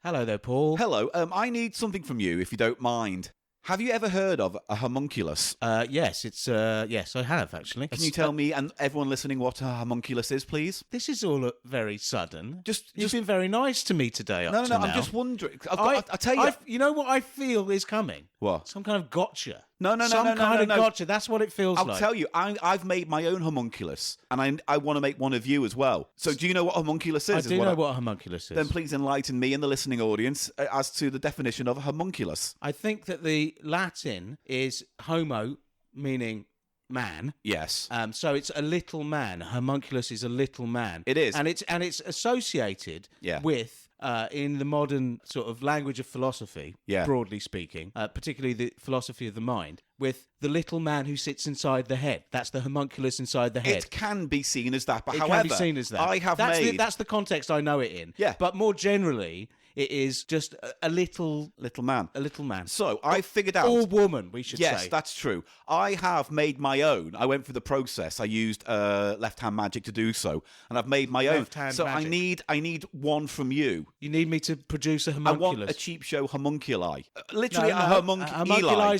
Hello there, Paul. Hello, I need something from you, if you don't mind. Have you ever heard of a homunculus? Yes, yes, I have, actually. Can you tell me and everyone listening what a homunculus is, please? This is all very sudden. You've You've been very nice to me today. No, I'm just wondering. I tell you. You know what I feel is coming? What? Some kind of gotcha. No. Some kind of gotcha. That's what it feels like. I'll tell you, I've made my own homunculus, and I want to make one of you as well. So do you know what a homunculus is? I do know what a homunculus is. Then please enlighten me and the listening audience as to the definition of a homunculus. I think that the Latin is homo, meaning man. Yes. So it's a little man. Homunculus is a little man. It is. And it's associated with in the modern sort of language of philosophy, broadly speaking, particularly the philosophy of the mind, with the little man who sits inside the head. That's the homunculus inside the head. It can be seen as that, but it however, can be seen as that. That's the context I know it in. Yeah. But more generally, it is just a little man. A little man. So I figured out. Or woman, we should say. Yes, that's true. I have made my own. I went through the process. I used left-hand magic to do so, and I've made my own. So magic. I need one from you. You need me to produce a homunculus. I want a CheapShow homunculi. Literally a homunculi.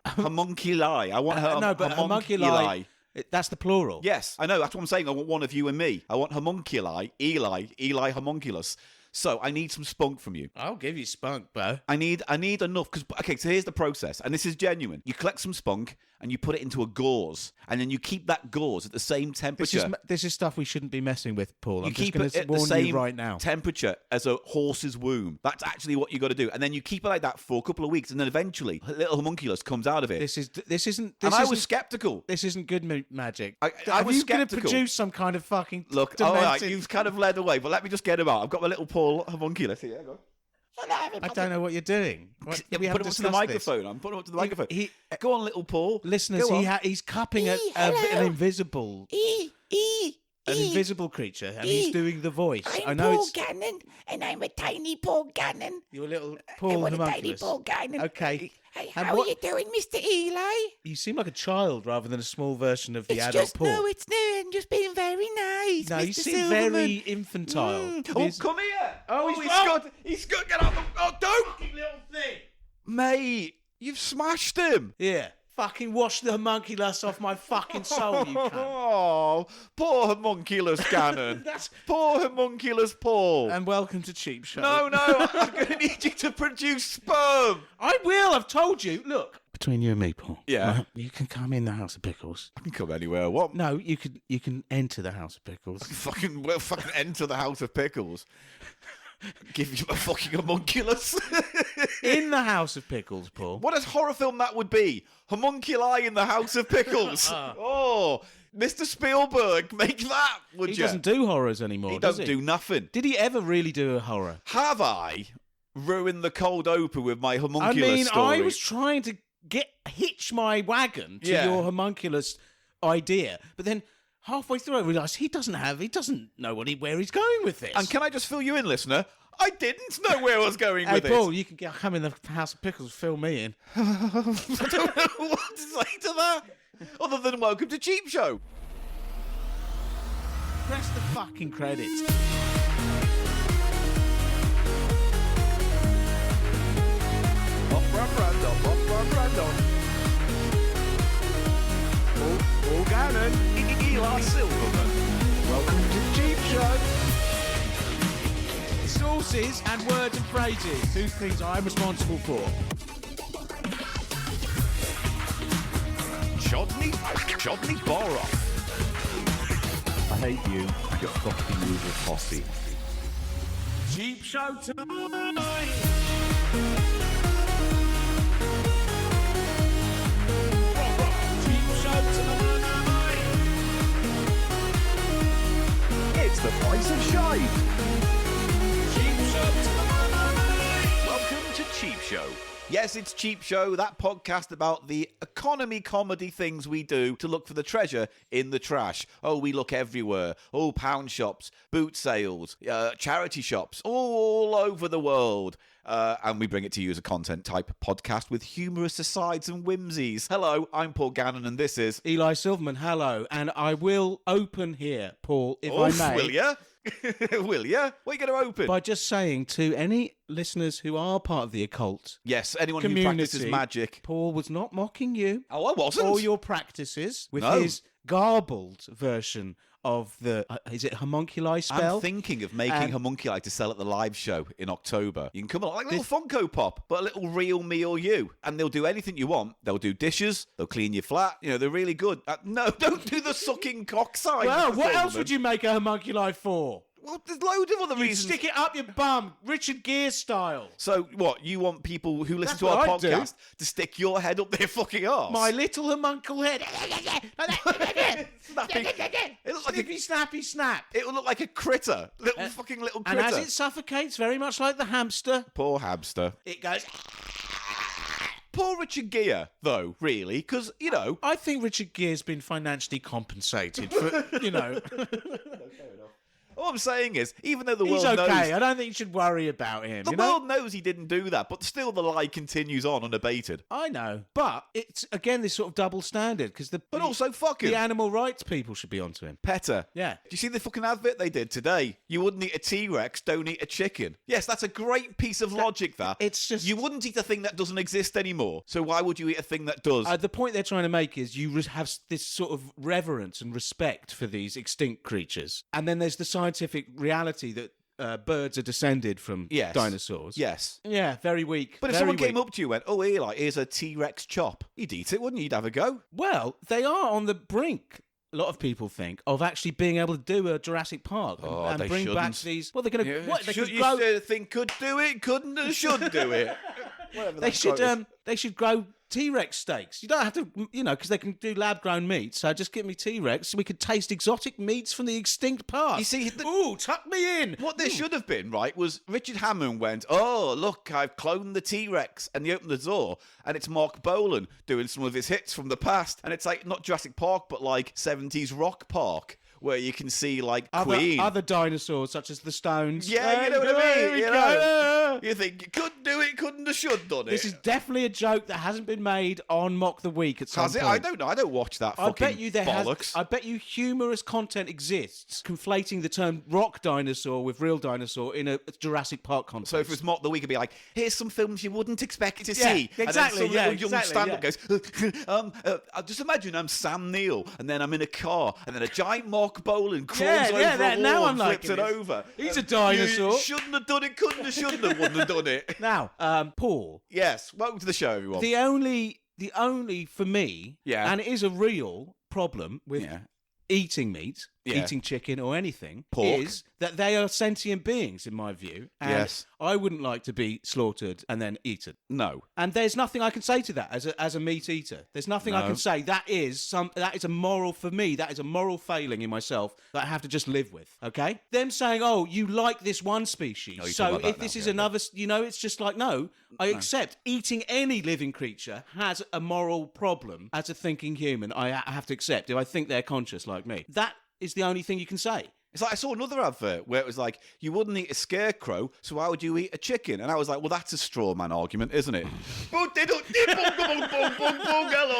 Homunculi. I want her. No, but homunculi. That's the plural. Yes, I know. That's what I'm saying. I want one of you and me. I want homunculi. Eli homunculus. So I need some spunk from you. I'll give you spunk, bro. I need enough because so here's the process, and this is genuine. You collect some spunk and you put it into a gauze, and then you keep that gauze at the same temperature. This is stuff we shouldn't be messing with, Paul. You I'm keep just it going to at the warn you same right now. Temperature as a horse's womb. That's actually what you got to do, and then you keep it like that for a couple of weeks, and then eventually a little homunculus comes out of it. I was skeptical. This isn't good magic. I was skeptical. Going to produce some kind of fucking look? All right, you've kind of led away, but let me just get him out. I've got my little Paul homunculus here. Go. I don't know what you're doing. Put him up to the microphone. I'm putting him up to the microphone. Go on, little Paul. Listeners, he's cupping an invisible creature, and he's doing the voice. I'm Paul Gannon, and I'm a tiny Paul Gannon. You're a little Paul homunculus. A tiny Paul Gannon. Okay. Hey, how are you doing, Mr. Eli? You seem like a child rather than a small version of the adult Paul. No, I'm just being very nice. No, Mr. you seem Silverman. very infantile. Oh, come here! Oh, he's good. Get out the... Oh, don't! Fucking little thing! Mate, you've smashed him! Yeah. Fucking wash the homunculus off my fucking soul, you cunt. Oh, poor homunculus Gannon. Poor homunculus Paul. And welcome to CheapShow. No, I'm going to need you to produce sperm. I will, I've told you. Look. Between you and me, Paul. Yeah. You can come in the House of Pickles. I can come anywhere. What? No, you can enter the House of Pickles. Fucking enter the House of Pickles. Give you a fucking homunculus. In the House of Pickles, Paul. What a horror film that would be. Homunculi in the House of Pickles. Oh, Mr. Spielberg, make that, would you? He doesn't do horrors anymore, does he? He doesn't do nothing. Did he ever really do a horror? Have I ruined the cold open with my homunculus story? I was trying to hitch my wagon to your homunculus idea, but then halfway through I realised he doesn't know where he's going with this. And can I just fill you in, listener? I didn't know where I was going with it. Hey, Paul, you can come in the House of Pickles, fill me in. I don't know what to say to that, other than welcome to CheapShow. Press the fucking credits. Paul Gannon, Eli Silverman. Welcome to CheapShow. Sources and words and phrases. Two things I'm responsible for. Chodney Borough. I hate you. Your fucking usual posse. CheapShow tonight. It's the price of shite. Welcome to CheapShow. Yes, it's CheapShow, that podcast about the economy comedy things we do to look for the treasure in the trash. Oh, we look everywhere. Oh, pound shops, boot sales, charity shops, all over the world. And we bring it to you as a content type podcast with humorous asides and whimsies. Hello, I'm Paul Gannon and this is... Eli Silverman, hello. And I will open here, Paul, if I may. Will ya? Will you? What are you going to open? By just saying to any listeners who are part of the occult yes, anyone community, who practices magic. Paul was not mocking you. Oh, I wasn't. Or your practices with his garbled version of the, is it homunculi spell? I'm thinking of making homunculi to sell at the live show in October. You can come along like a little Funko Pop, but a little real me or you. And they'll do anything you want. They'll do dishes. They'll clean your flat. You know, they're really good. No, don't do the sucking cock sign. Well, what else would you make a homunculi for? Well, there's loads of other reasons. Stick it up your bum, Richard Gere style. So, what, you want people who listen to our podcast to stick your head up their fucking arse? My little homuncule head. Snappy. It looks like a snappy snap. It will look like a critter. Fucking little critter. And as it suffocates, very much like the hamster. Poor hamster. It goes... Poor Richard Gere, though, really, because, you know... I think Richard Gere's been financially compensated for, you know... All I'm saying is, even though the world knows... He's okay. knows... I don't think you should worry about him. The world knows he didn't do that, but still the lie continues on unabated. I know. But it's, again, this sort of double standard, because the... But also, fuck him. The animal rights people should be onto him. PETA. Yeah. Do you see the fucking advert they did today? You wouldn't eat a T-Rex, don't eat a chicken. Yes, that's a great piece of logic, that. It's just... You wouldn't eat a thing that doesn't exist anymore, so why would you eat a thing that does? The point they're trying to make is you have this sort of reverence and respect for these extinct creatures. And then there's the scientific reality that birds are descended from dinosaurs. Yes. Yeah, very weak. But if someone came up to you and went, oh, Eli, here's a T-Rex chop, you'd eat it, wouldn't you? You'd have a go. Well, they are on the brink, a lot of people think, of actually being able to do a Jurassic Park and they bring shouldn't. back these... Well, they're going to... Yeah. What? They should could you grow... think could do it, couldn't and should do it? They should grow T-Rex steaks. You don't have to, you know, because they can do lab-grown meat. So just give me T-Rex so we could taste exotic meats from the extinct past. You see, ooh, tuck me in. What there should have been, right, was Richard Hammond went, oh, look, I've cloned the T-Rex. And he opened the door, and it's Mark Bolan doing some of his hits from the past. And it's like, not Jurassic Park, but like 70s Rock Park, where you can see, like, Queen. Other dinosaurs, such as the Stones. Yeah, you know what I mean? You know, you think, you could do it, couldn't have, should done it. This is definitely a joke that hasn't been made on Mock the Week at some point. I don't know. I don't watch that fucking bollocks. I bet you humorous content exists conflating the term rock dinosaur with real dinosaur in a Jurassic Park context. So if it was Mock the Week, it'd be like, here's some films you wouldn't expect to see. Exactly, and then some young stand-up goes, just imagine I'm Sam Neill, and then I'm in a car, and then a giant Mark Bolan crawls over a wall and flips it over. He's a dinosaur. You shouldn't have done it, couldn't have, shouldn't have, wouldn't have done it. Now, Paul. Yes, welcome to the show, everyone. The only for me, and it is a real problem with eating meat, eating chicken or anything, pork, is that they are sentient beings, in my view. And I wouldn't like to be slaughtered and then eaten. No. And there's nothing I can say to that as a meat eater. There's nothing I can say. That is a moral, for me, that is a moral failing in myself that I have to just live with, okay? Them saying, oh, you like this one species, so if this is another, you know, it's just like, no, I accept eating any living creature has a moral problem as a thinking human. I have to accept if I think they're conscious like me. That is the only thing you can say. It's like I saw another advert where it was like, you wouldn't eat a scarecrow, so why would you eat a chicken? And I was like, well, that's a straw man argument, isn't it? Hello,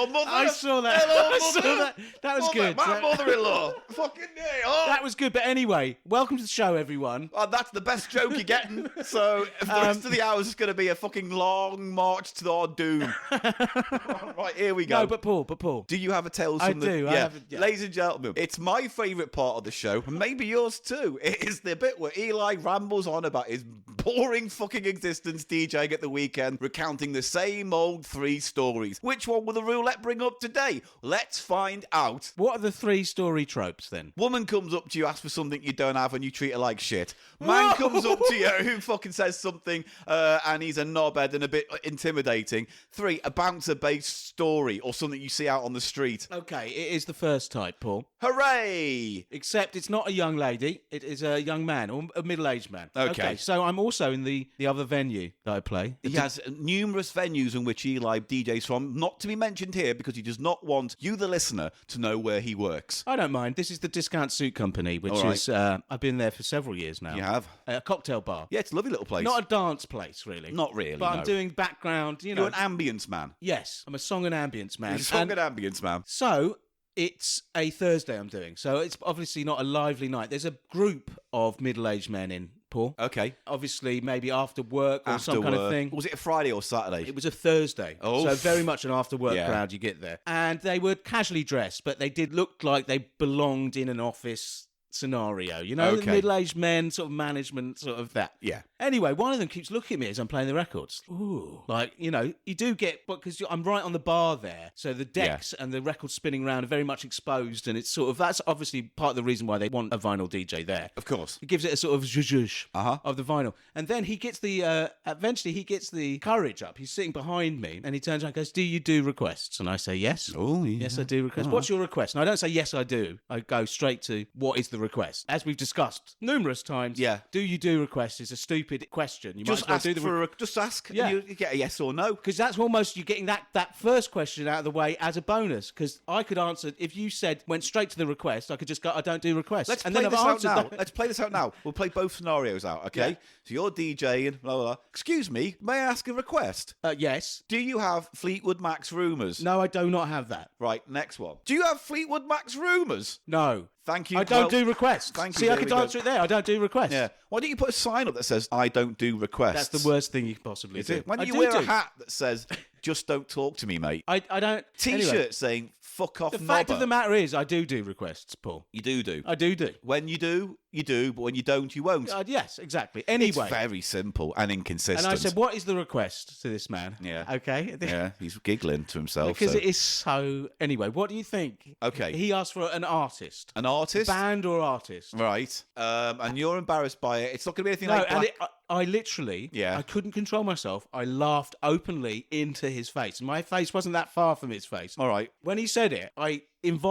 mother. I saw that. Hello, I saw that. That was mother, good. My mother-in-law. Fucking day. Oh. That was good. But anyway, welcome to the show, everyone. That's the best joke you're getting. So the rest of the hour is going to be a fucking long march to our doom. Right, here we go. No, but Paul. Do you have a tales I from the... do. Yeah. Ladies and gentlemen, it's my favourite part of the show, and maybe yours too. It is the bit where Eli rambles on about his boring fucking existence DJing at the weekend, recounting the same old 3 stories. Which one will the roulette bring up today? Let's find out. What are the 3 story tropes then? Woman comes up to you, asks for something you don't have, and you treat her like shit. Man comes up to you who fucking says something and he's a knobhead and a bit intimidating. 3, a bouncer-based story or something you see out on the street. Okay, it is the first type, Paul. Hooray! Except it's not a young lady, it is a young man or a middle-aged man. Okay. So I'm also in the other venue that I play. He has numerous venues in which Eli DJs from, not to be mentioned here because he does not want you, the listener, to know where he works. I don't mind. This is the Discount Suit Company, which is, I've been there for several years now. You have? A cocktail bar. Yeah, it's a lovely little place. Not a dance place, really. Not really, But no. I'm doing background, you know. You're an ambience man. Yes, I'm a song and ambience man. You're a song and ambience man. So, It's a Thursday I'm doing, so it's obviously not a lively night. There's a group of middle-aged men in, Paul. Okay. Obviously, maybe after work or some kind of thing. Was it a Friday or Saturday? It was a Thursday. Oh. So very much an after-work crowd you get there. And they were casually dressed, but they did look like they belonged in an office scenario. You know, Okay. middle-aged men, sort of management, sort of that. Yeah. Anyway, one of them keeps looking at me as I'm playing the records. Ooh. Like, you know, you do get, because I'm right on the bar there, so the decks and the records spinning around are very much exposed, and it's sort of, that's obviously part of the reason why they want a vinyl DJ there. Of course. It gives it a sort of zhuzh of the vinyl. And then he gets the, eventually he gets the courage up. He's sitting behind me, and he turns around and goes, do you do requests? And I say, yes. Oh, yeah. Yes, I do requests. What's your request? And I don't say, yes, I do. I go straight to, what is the request? As we've discussed numerous times, do you do requests is a stupid question. You Just might as ask well do the just ask. Yeah. And you get a yes or no. because that's almost, you're getting that first question out of the way as a bonus. Because I could answer, if you went straight to the request, I could just go, I don't do requests. Let's and play then this I've out answered now. that. Let's play this out now. We'll play both scenarios out, okay? Yeah. So you're DJing, blah, blah, blah. Excuse me, may I ask a request? Yes. Do you have Fleetwood Mac's Rumours? No, I do not have that. Right, next one. Do you have Fleetwood Mac's Rumours? No. Thank you. I don't do requests. Thank you. See, I There could we go. answer it there. I don't do requests. Yeah. Why don't you put a sign up that says, I don't do requests? That's the worst thing you could possibly do. Why don't I you do wear do. a hat that says, just don't talk to me, mate? I don't. T-shirt Anyway, saying, fuck off, the fact of knobber. the matter is, I do requests, Paul. You do. I do. When you do, you do, but when you don't, you won't. Yes, exactly. Anyway. It's very simple and inconsistent. And I said, what is the request to this man? Yeah. Okay. Yeah, he's giggling to himself. Because so. it is so... Anyway, what do you think? Okay. He asked for an artist. An artist? Band or artist? Right. And you're embarrassed by it. It's not going to be anything No, like and Black... I literally, I couldn't control myself. I laughed openly into his face. My face wasn't that far from his face. All right. When he said it, I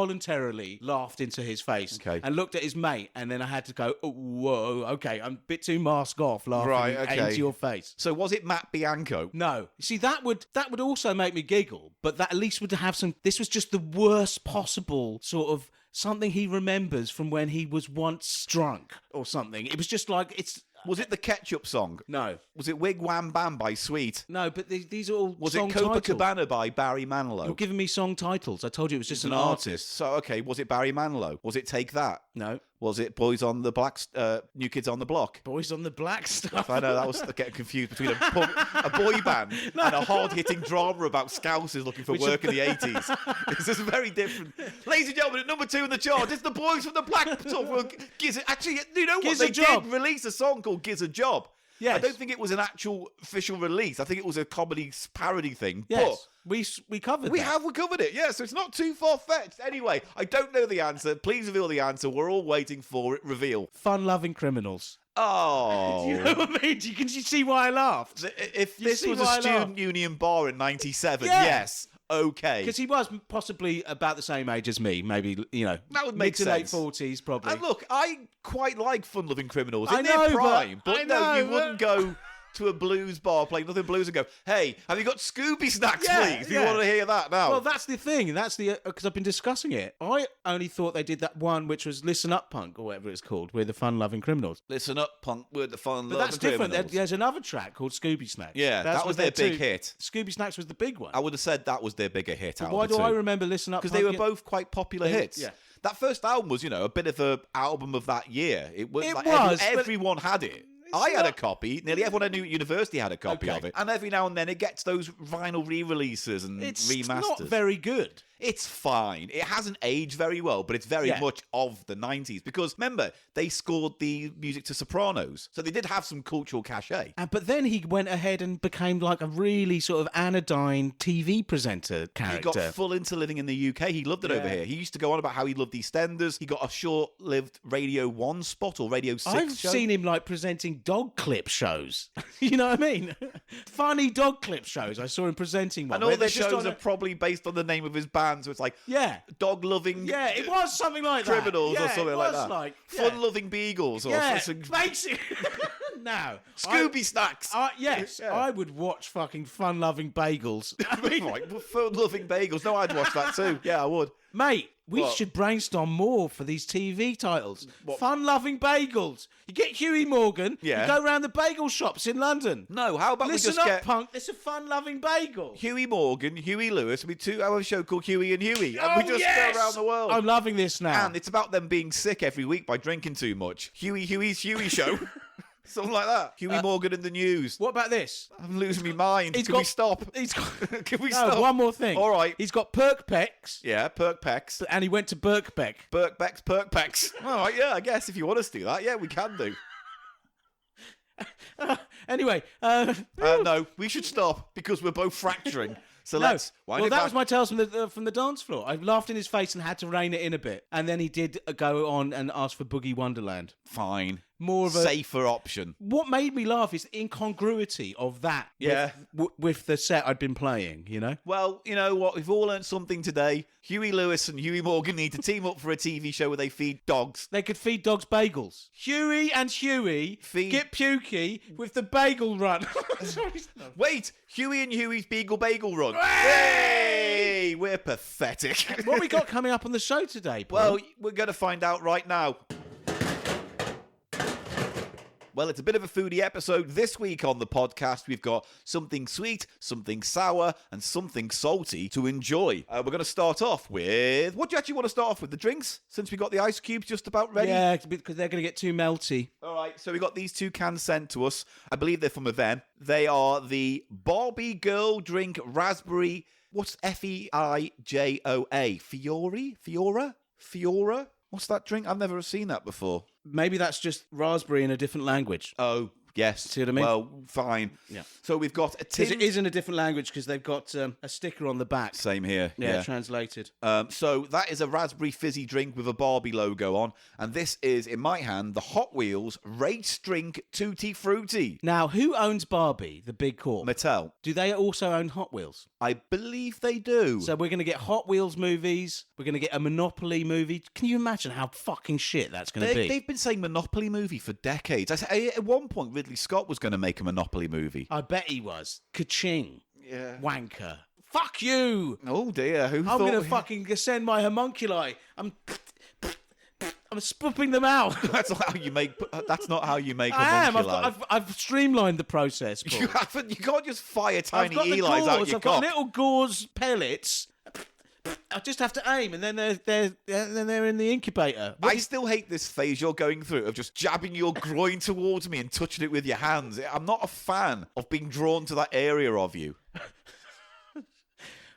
involuntarily laughed into his face and looked at his mate, and then I had to go, oh, whoa, okay, I'm a bit too mask off laughing into your face. So was it Matt Bianco? No. See, that would also make me giggle, but that at least would have some... This was just the worst possible sort of something he remembers from when he was once drunk or something. It was just like, it's... Was it the Ketchup song? No. Was it Wig Wham Bam by Sweet? No, but these are all Was song it titles. Copacabana by Barry Manilow? You're giving me song titles. I told you it was just an artist. So, okay, was it Barry Manilow? Was it Take That? No. Was it Boys on the Black... New Kids on the Block? Boys on the Black stuff. I know, that was getting confused between a boy band and a hard-hitting drama about Scousers looking for work in the 80s. This is very different. Ladies and gentlemen, at number 2 in the chart, it's the Boys from the Black... Actually, you know what? Giz They a Job. did release a song called Giz a Job. Yes. I don't think it was an actual official release. I think it was a comedy parody thing. Yes. We covered We that. we covered it, yeah, so it's not too far-fetched. Anyway, I don't know the answer. Please reveal the answer. We're all waiting for it. Reveal. Fun-loving criminals. Oh. Do you know what I mean? Can you see why I laughed? If this see was why I a student laughed? union bar in 97, Yeah. yes, okay. Because he was possibly about the same age as me, maybe, you know. That would make mid to late sense. 40s, probably. And look, I quite like fun-loving criminals I in know, their but- prime, but I no, know, you but- wouldn't go to a blues bar playing nothing blues and go, hey, have you got Scooby Snacks, Yeah, please? Do you yeah. want to hear that now? Well, that's the thing. That's the... Because I've been discussing it. I only thought they did that one, which was Listen Up Punk, or whatever it's called, with the fun-loving criminals. Listen up, punk, with the fun, But love that's the different. criminals. There's another track called Scooby Snacks. Yeah, That's that was their their big two- hit. Scooby Snacks was the big one. I would have said that was their bigger hit out Why of the do two. I remember Listen Up Because Punk? they were both quite popular hits. yeah. That first album was, a bit of a album of that year. It was. It Like was, but- everyone had it. I had a not- copy. Nearly everyone I knew at university had a copy Okay. of it. And every now and then it gets those vinyl re-releases and It's remasters. not very good. It's fine. It hasn't aged very well, but it's very Yeah. much of the 90s. Because, remember, they scored the music to Sopranos. So they did have some cultural cachet. But then he went ahead and became like a really sort of anodyne TV presenter He character. got full into living in the UK. He loved it over Yeah. here. He used to go on about how he loved EastEnders. He got a short-lived Radio 1 spot or Radio 6 I've show. seen him like presenting dog clip shows. You know what I mean? Funny dog clip shows. I saw him presenting one. And all where their they're just shows on are probably based on the name of his band. So it's like Yeah. dog-loving Yeah, it was something like that. criminals Yeah, or something it like was that. yeah. Fun-loving beagles or Yeah, something. basically. Now, Scooby snacks. Yes, Yeah. I would watch fucking fun-loving bagels. I mean, Right, fun-loving bagels. No, I'd watch that too. Yeah, I would. mate, we What? should brainstorm more for these TV titles. Fun-loving bagels. You get Huey Morgan. Yeah. You go around the bagel shops in London. No, how about Listen we just up, get punk. It's a fun-loving bagel. Huey Morgan, Huey Lewis, and we 2-hour show called Huey and Huey, and we just go around the world. I'm loving this now. And it's about them being sick every week by drinking too much. Huey's Huey show. Something like that. Huey Morgan in the news. What about this? I'm losing my mind. Can we stop? He's got. Can we No, stop? one more thing. All right. He's got Perk Pecs. Yeah, Perk Pecs. And he went to Birkbeck. Perk Pecs. All right, yeah, I guess if you want us to do that, yeah, we can do. Anyway. No, we should stop because we're both fracturing. So let's wind well, it that back. was my tales from the dance floor. I laughed in his face and had to rein it in a bit. And then he did go on and ask for Boogie Wonderland. Fine. More of a safer option. What made me laugh is the incongruity of that. Yeah. With the set I'd been playing. You know. Well, you know what? We've all learned something today. Huey Lewis and Huey Morgan need to team up for a TV show where they feed dogs. They could feed dogs bagels. Huey and Huey get pukey with the bagel run. Sorry, Wait, Huey and Huey's Beagle Bagel Run. Hey, we're pathetic. What we got coming up on the show today, Paul? Well, we're going to find out right now. Well, it's a bit of a foodie episode. This week on the podcast, we've got something sweet, something sour, and something salty to enjoy. We're going to start off with... What do you actually want to start off with? The drinks? Since we got the ice cubes just about ready? Yeah, because they're going to get too melty. All right, so we got these 2 cans sent to us. I believe they're from a them. They are the Barbie Girl Drink Raspberry... What's Feijoa? Fiora? What's that drink? I've never seen that before. Maybe that's just raspberry in a different language. Oh, yes. See what I mean? Well, fine. Yeah. So we've got a tin... Because it is in a different language because they've got a sticker on the back. Same here. Yeah, translated. So that is a raspberry fizzy drink with a Barbie logo on. And this is, in my hand, the Hot Wheels Race Drink Tutti Frutti. Now, who owns Barbie, the big corp? Mattel. Do they also own Hot Wheels? I believe they do. So we're going to get Hot Wheels movies. We're going to get a Monopoly movie. Can you imagine how fucking shit that's going to be? They've been saying Monopoly movie for decades. At one point, Ridley Scott was going to make a Monopoly movie. I bet he was. Ka-ching. Yeah. Wanker. Fuck you. Oh, dear. Who I'm thought... going to fucking send my homunculi. I'm spooping them out. That's not how you make... That's not how you make I am. homunculi. I've streamlined the process, Paul. You haven't. You can't just fire tiny I've got Eli's the out gauze. your I've got cock. little gauze pellets. I just have to aim, and then they're in the incubator. I still hate this phase you're going through of just jabbing your groin towards me and touching it with your hands. I'm not a fan of being drawn to that area of you.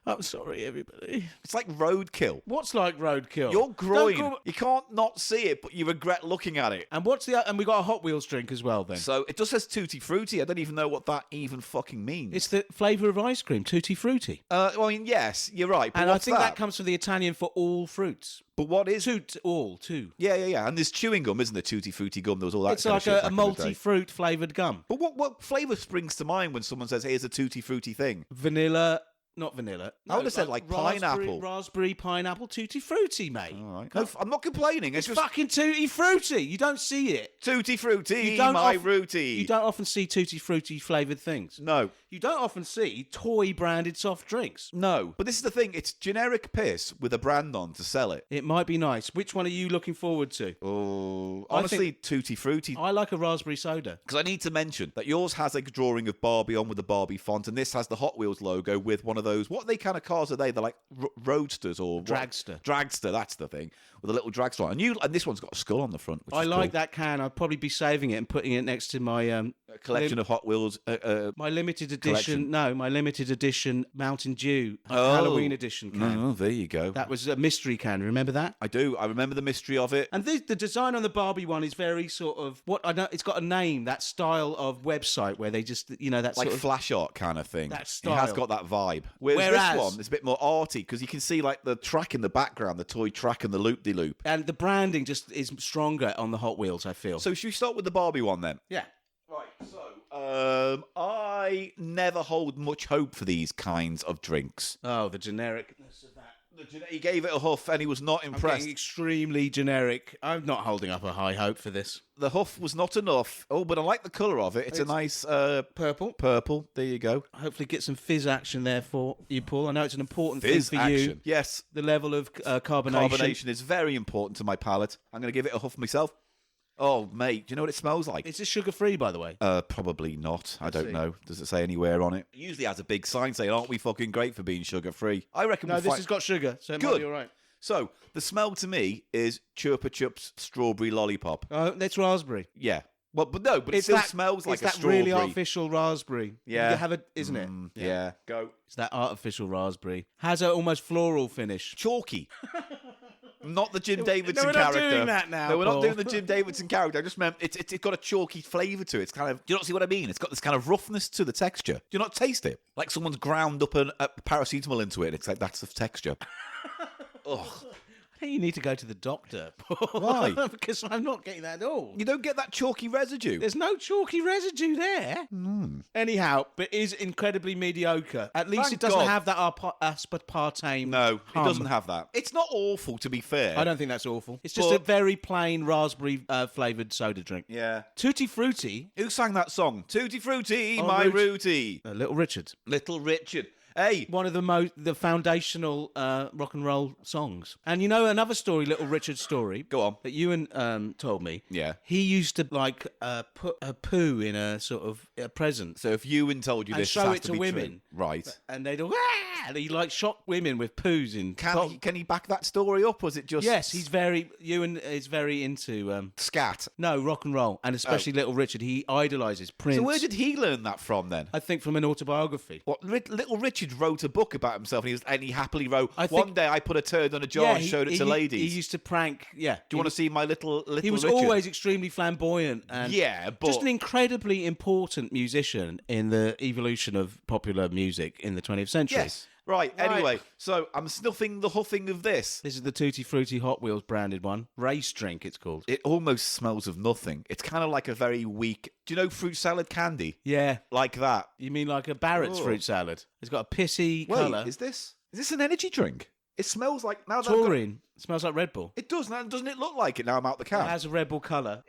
I'm sorry, everybody. It's like roadkill. What's like roadkill? Your groin. You can't not see it, but you regret looking at it. And and we got a Hot Wheels drink as well. Then So it just says Tutti Frutti. I don't even know what that even fucking means. it's the flavour of ice cream, Tutti Frutti. Well, I mean, yes, you're right. But And I what's think that comes from the Italian for all fruits. But what is? Two. Yeah. And there's chewing gum, isn't there? Tutti Frutti gum. There was all that. It's kind like of shit a back in the day. multi-fruit flavoured gum. But what flavour springs to mind when someone says, "Here's a Tutti Frutti thing"? Vanilla. Not vanilla. I would have said like pineapple. Raspberry, pineapple, tutti frutti, mate. All right. No, I'm not complaining. It's just fucking tutti frutti. You don't see it. Tutti Frutti, You don't my off- rooty. You don't often see tutti frutti flavoured things. No. You don't often see toy branded soft drinks. No. But this is the thing. It's generic piss with a brand on to sell it. It might be nice. Which one are you looking forward to? Oh, honestly, Tutti Frutti. I like a raspberry soda. Because I need to mention that yours has a drawing of Barbie on with the Barbie font, and this has the Hot Wheels logo with one of those. What are they kind of cars are they? They're like roadsters or what? Dragster. Dragster, that's the thing. With a little dragster on. And this one's got a skull on the front. Which I is like cool. that can. I'd probably be saving it and putting it next to my A collection of Hot Wheels. my limited edition. collection. No, my limited edition Mountain Dew Halloween edition can. Oh, there you go. That was a mystery can. Remember that? I do. I remember the mystery of it. And the design on the Barbie one is very sort of what I know. It's got a name, that style of website where they just, that Like sort of flash art kind of thing. That It has style. got that vibe. Whereas this one is a bit more arty because you can see like the track in the background, the toy track and the loop-de-loop. and the branding just is stronger on the Hot Wheels. I feel. So should we start with the Barbie one then? Yeah. Right, so I never hold much hope for these kinds of drinks. Oh, the genericness of that. He gave it a huff and he was not I'm impressed. getting extremely generic. I'm not holding up a high hope for this. The huff was not enough. Oh, but I like the colour of it. It's a nice purple. Purple. There you go. Hopefully get some fizz action there for you, Paul. I know it's an important Fizz thing for action. you. Yes. The level of carbonation. Carbonation is very important to my palate. I'm going to give it a huff myself. Oh, mate, do you know what it smells like? Is this sugar-free, by the way? Probably not. I don't know. Does it say anywhere on it? It usually has a big sign saying, aren't we fucking great for being sugar-free? I reckon No, this has got sugar, so it might be all right. So, the smell to me is Chupa Chups strawberry lollipop. Oh, that's raspberry. Yeah. Well, but it still smells like a strawberry. It's that really artificial raspberry. Yeah. You have it, isn't it? Yeah. Go. It's that artificial raspberry. Has an almost floral finish. Chalky. Not the Jim Davidson we're character. not doing that now, No, we're not Paul. doing the Jim Davidson character. I just meant it's got a chalky flavour to it. It's kind of. Do you not see what I mean? It's got this kind of roughness to the texture. Do you not taste it? Like someone's ground up a paracetamol into it. And it's like that's the texture. Ugh. I think you need to go to the doctor. Why? Because I'm not getting that at all. You don't get that chalky residue. There's no chalky residue there. Anyhow, but it is incredibly mediocre. At least Thank it doesn't God. have that aspartame. No, hum. it doesn't have that. It's not awful, to be fair. I don't think that's awful. It's just But- a very plain raspberry flavoured soda drink. Yeah. Tutti Frutti. Who sang that song? Tutti Frutti, Oh, my Ruth. Rooty. Little Richard. Little Richard. Hey. One of the foundational rock and roll songs. And you know another story, Little Richard's story. Go on. That Ewan told me. Yeah. He used to put a poo in a sort of a present. So if Ewan told you And this, show has it to to be women. true. Right. And they'd all, and he shot women with poos in. Can he back that story up? Was it just Yes, Ewan is very into scat? no rock and roll, and especially Little Richard. He idolises Prince. So where did he learn that from then? I think from an autobiography. What Little Richard wrote a book about himself, and he happily wrote. I think- One day I put a turd on a jar and showed it to ladies. He used to prank. Yeah. Do you want to see my little? He was Richard? always extremely flamboyant and Yeah, but just an incredibly important musician in the evolution of popular music in the 20th century. yes. Right. Anyway, so I'm snuffing the huffing of this. This is the Tutti Frutti Hot Wheels branded one. Race drink, it's called. It almost smells of nothing. It's kind of like a very weak. Do you know fruit salad candy? Yeah. Like that. You mean like a Barrett's Oh. fruit salad? It's got a pissy Wait, colour. is this an energy drink? It smells like now that I've got- Taurine. It smells like Red Bull. It does now. Doesn't it look like it now? I'm out the It can. has a Red Bull colour.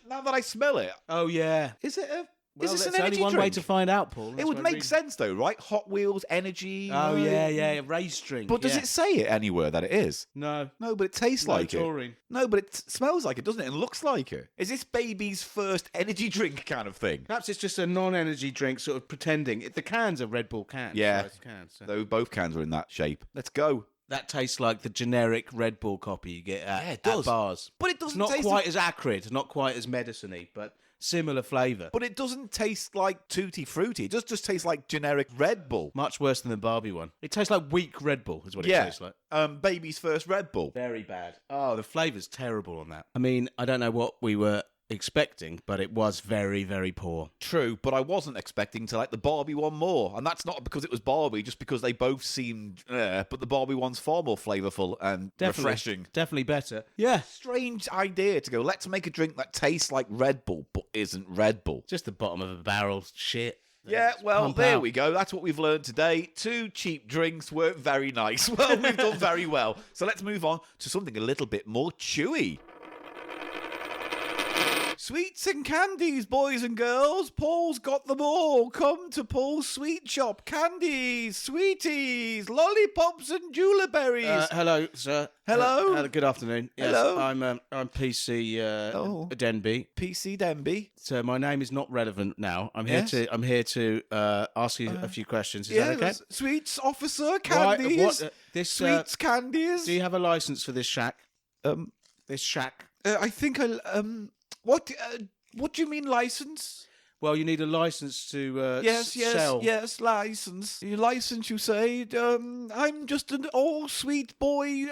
Now that I smell it, Oh, yeah. is it a? Well, is this there's an only energy one drink? way to find out, Paul. It That's would what I'm make reading. sense though, right? Hot Wheels, energy. Oh, yeah, a race drink. But does yeah. it say it anywhere that it is? No. No, but it tastes like it. taurine. No, but it smells like it, doesn't it? And looks like it. Is this baby's first energy drink kind of thing? Perhaps it's just a non-energy drink, sort of pretending. The cans are Red Bull cans. Yeah. Both cans, so. Though both cans are in that shape. Let's go. That tastes like the generic Red Bull copy you get at, Yeah, it at does. bars. But it It's doesn't not taste quite as acrid, not quite as medicine-y, but similar flavour. But it doesn't taste like Tutti Frutti. It just tastes like generic Red Bull. Much worse than the Barbie one. It tastes like weak Red Bull, is what it Yeah. tastes like. Baby's first Red Bull. Very bad. Oh, the flavour's terrible on that. I mean, I don't know what we were expecting, but it was very, very poor. True, but I wasn't expecting to like the Barbie one more. And that's not because it was Barbie, just because they both seemed... but the Barbie one's far more flavourful and refreshing. Definitely better. Yeah. Strange idea to go, let's make a drink that tastes like Red Bull, but isn't Red Bull. Just the bottom of a barrel shit. Yeah, Just well, pump there out. we go. That's what we've learned today. 2 cheap drinks weren't very nice. Well, we've done very well. So let's move on to something a little bit more chewy. Sweets and candies, boys and girls. Paul's got them all. Come to Paul's Sweet Shop. Candies, sweeties, lollipops and jewelberries. Hello, sir. Hello. Good afternoon. Yes, Hello. I'm PC Denby. PC Denby. So my name is not relevant now. I'm here to ask you a few questions. Is that okay? Sweets officer, Right, candies. this Sweets, candies. do you have a license for this shack? This shack. I think What do you mean license? Well, you need a license to sell. Yes, license. Your license, you say? I'm just an old sweet boy,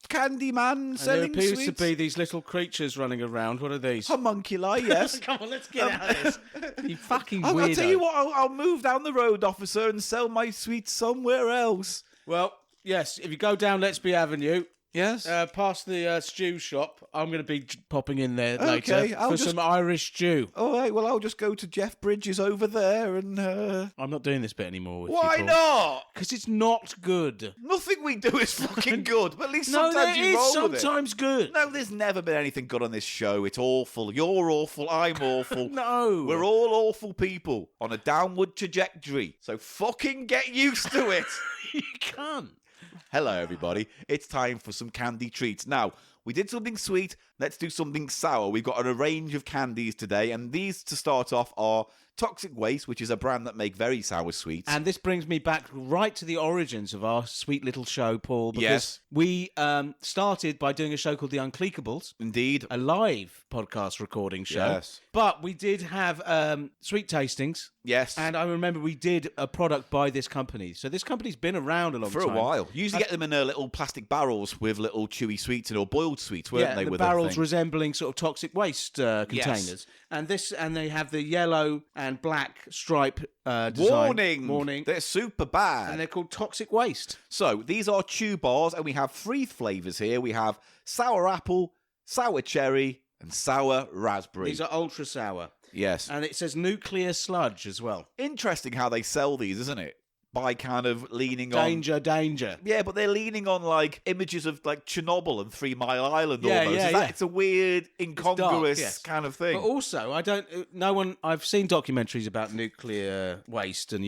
candy man And selling there appears sweets. to be these little creatures running around. What are these? Homunculi, yes. Come on, let's get out of this. You fucking I'll weirdo. tell you what, I'll move down the road, officer, and sell my sweets somewhere else. Well, yes, if you go down Let's Be Avenue, Yes? Past the stew shop. I'm going to be popping in there later for some Irish stew. All right, well, I'll just go to Jeff Bridges over there and... I'm not doing this bit anymore with Why you, Paul. not? Because it's not good. Nothing we do is fucking good, but at least sometimes you roll with it. Sometimes good. No, there's never been anything good on this show. It's awful. You're awful. I'm awful. No. We're all awful people on a downward trajectory. So fucking get used to it. You can't. Hello, everybody. It's time for some candy treats. Now, we did something sweet. Let's do something sour. We've got a range of candies today, and these, to start off, are Toxic Waste, which is a brand that make very sour sweets. And this brings me back right to the origins of our sweet little show, Paul, because we started by doing a show called The Unclickables. Indeed. A live podcast recording show. Yes. But we did have sweet tastings. Yes. And I remember we did a product by this company. So this company's been around a long time. For a while. You usually get them in little plastic barrels with little chewy sweets in, or boiled sweets, weren't they? The with barrels resembling sort of toxic waste containers. Yes. And they have the yellow and black stripe design. Warning. They're super bad. And they're called Toxic Waste. So these are chew bars, and we have 3 flavours here. We have sour apple, sour cherry, and sour raspberry. These are ultra sour. Yes. And it says nuclear sludge as well. Interesting how they sell these, isn't it? By kind of leaning on... Danger. Yeah, but they're leaning on, like, images of, like, Chernobyl and 3 Mile Island almost. It's a weird, incongruous kind of thing. But also, I've seen documentaries about nuclear waste and,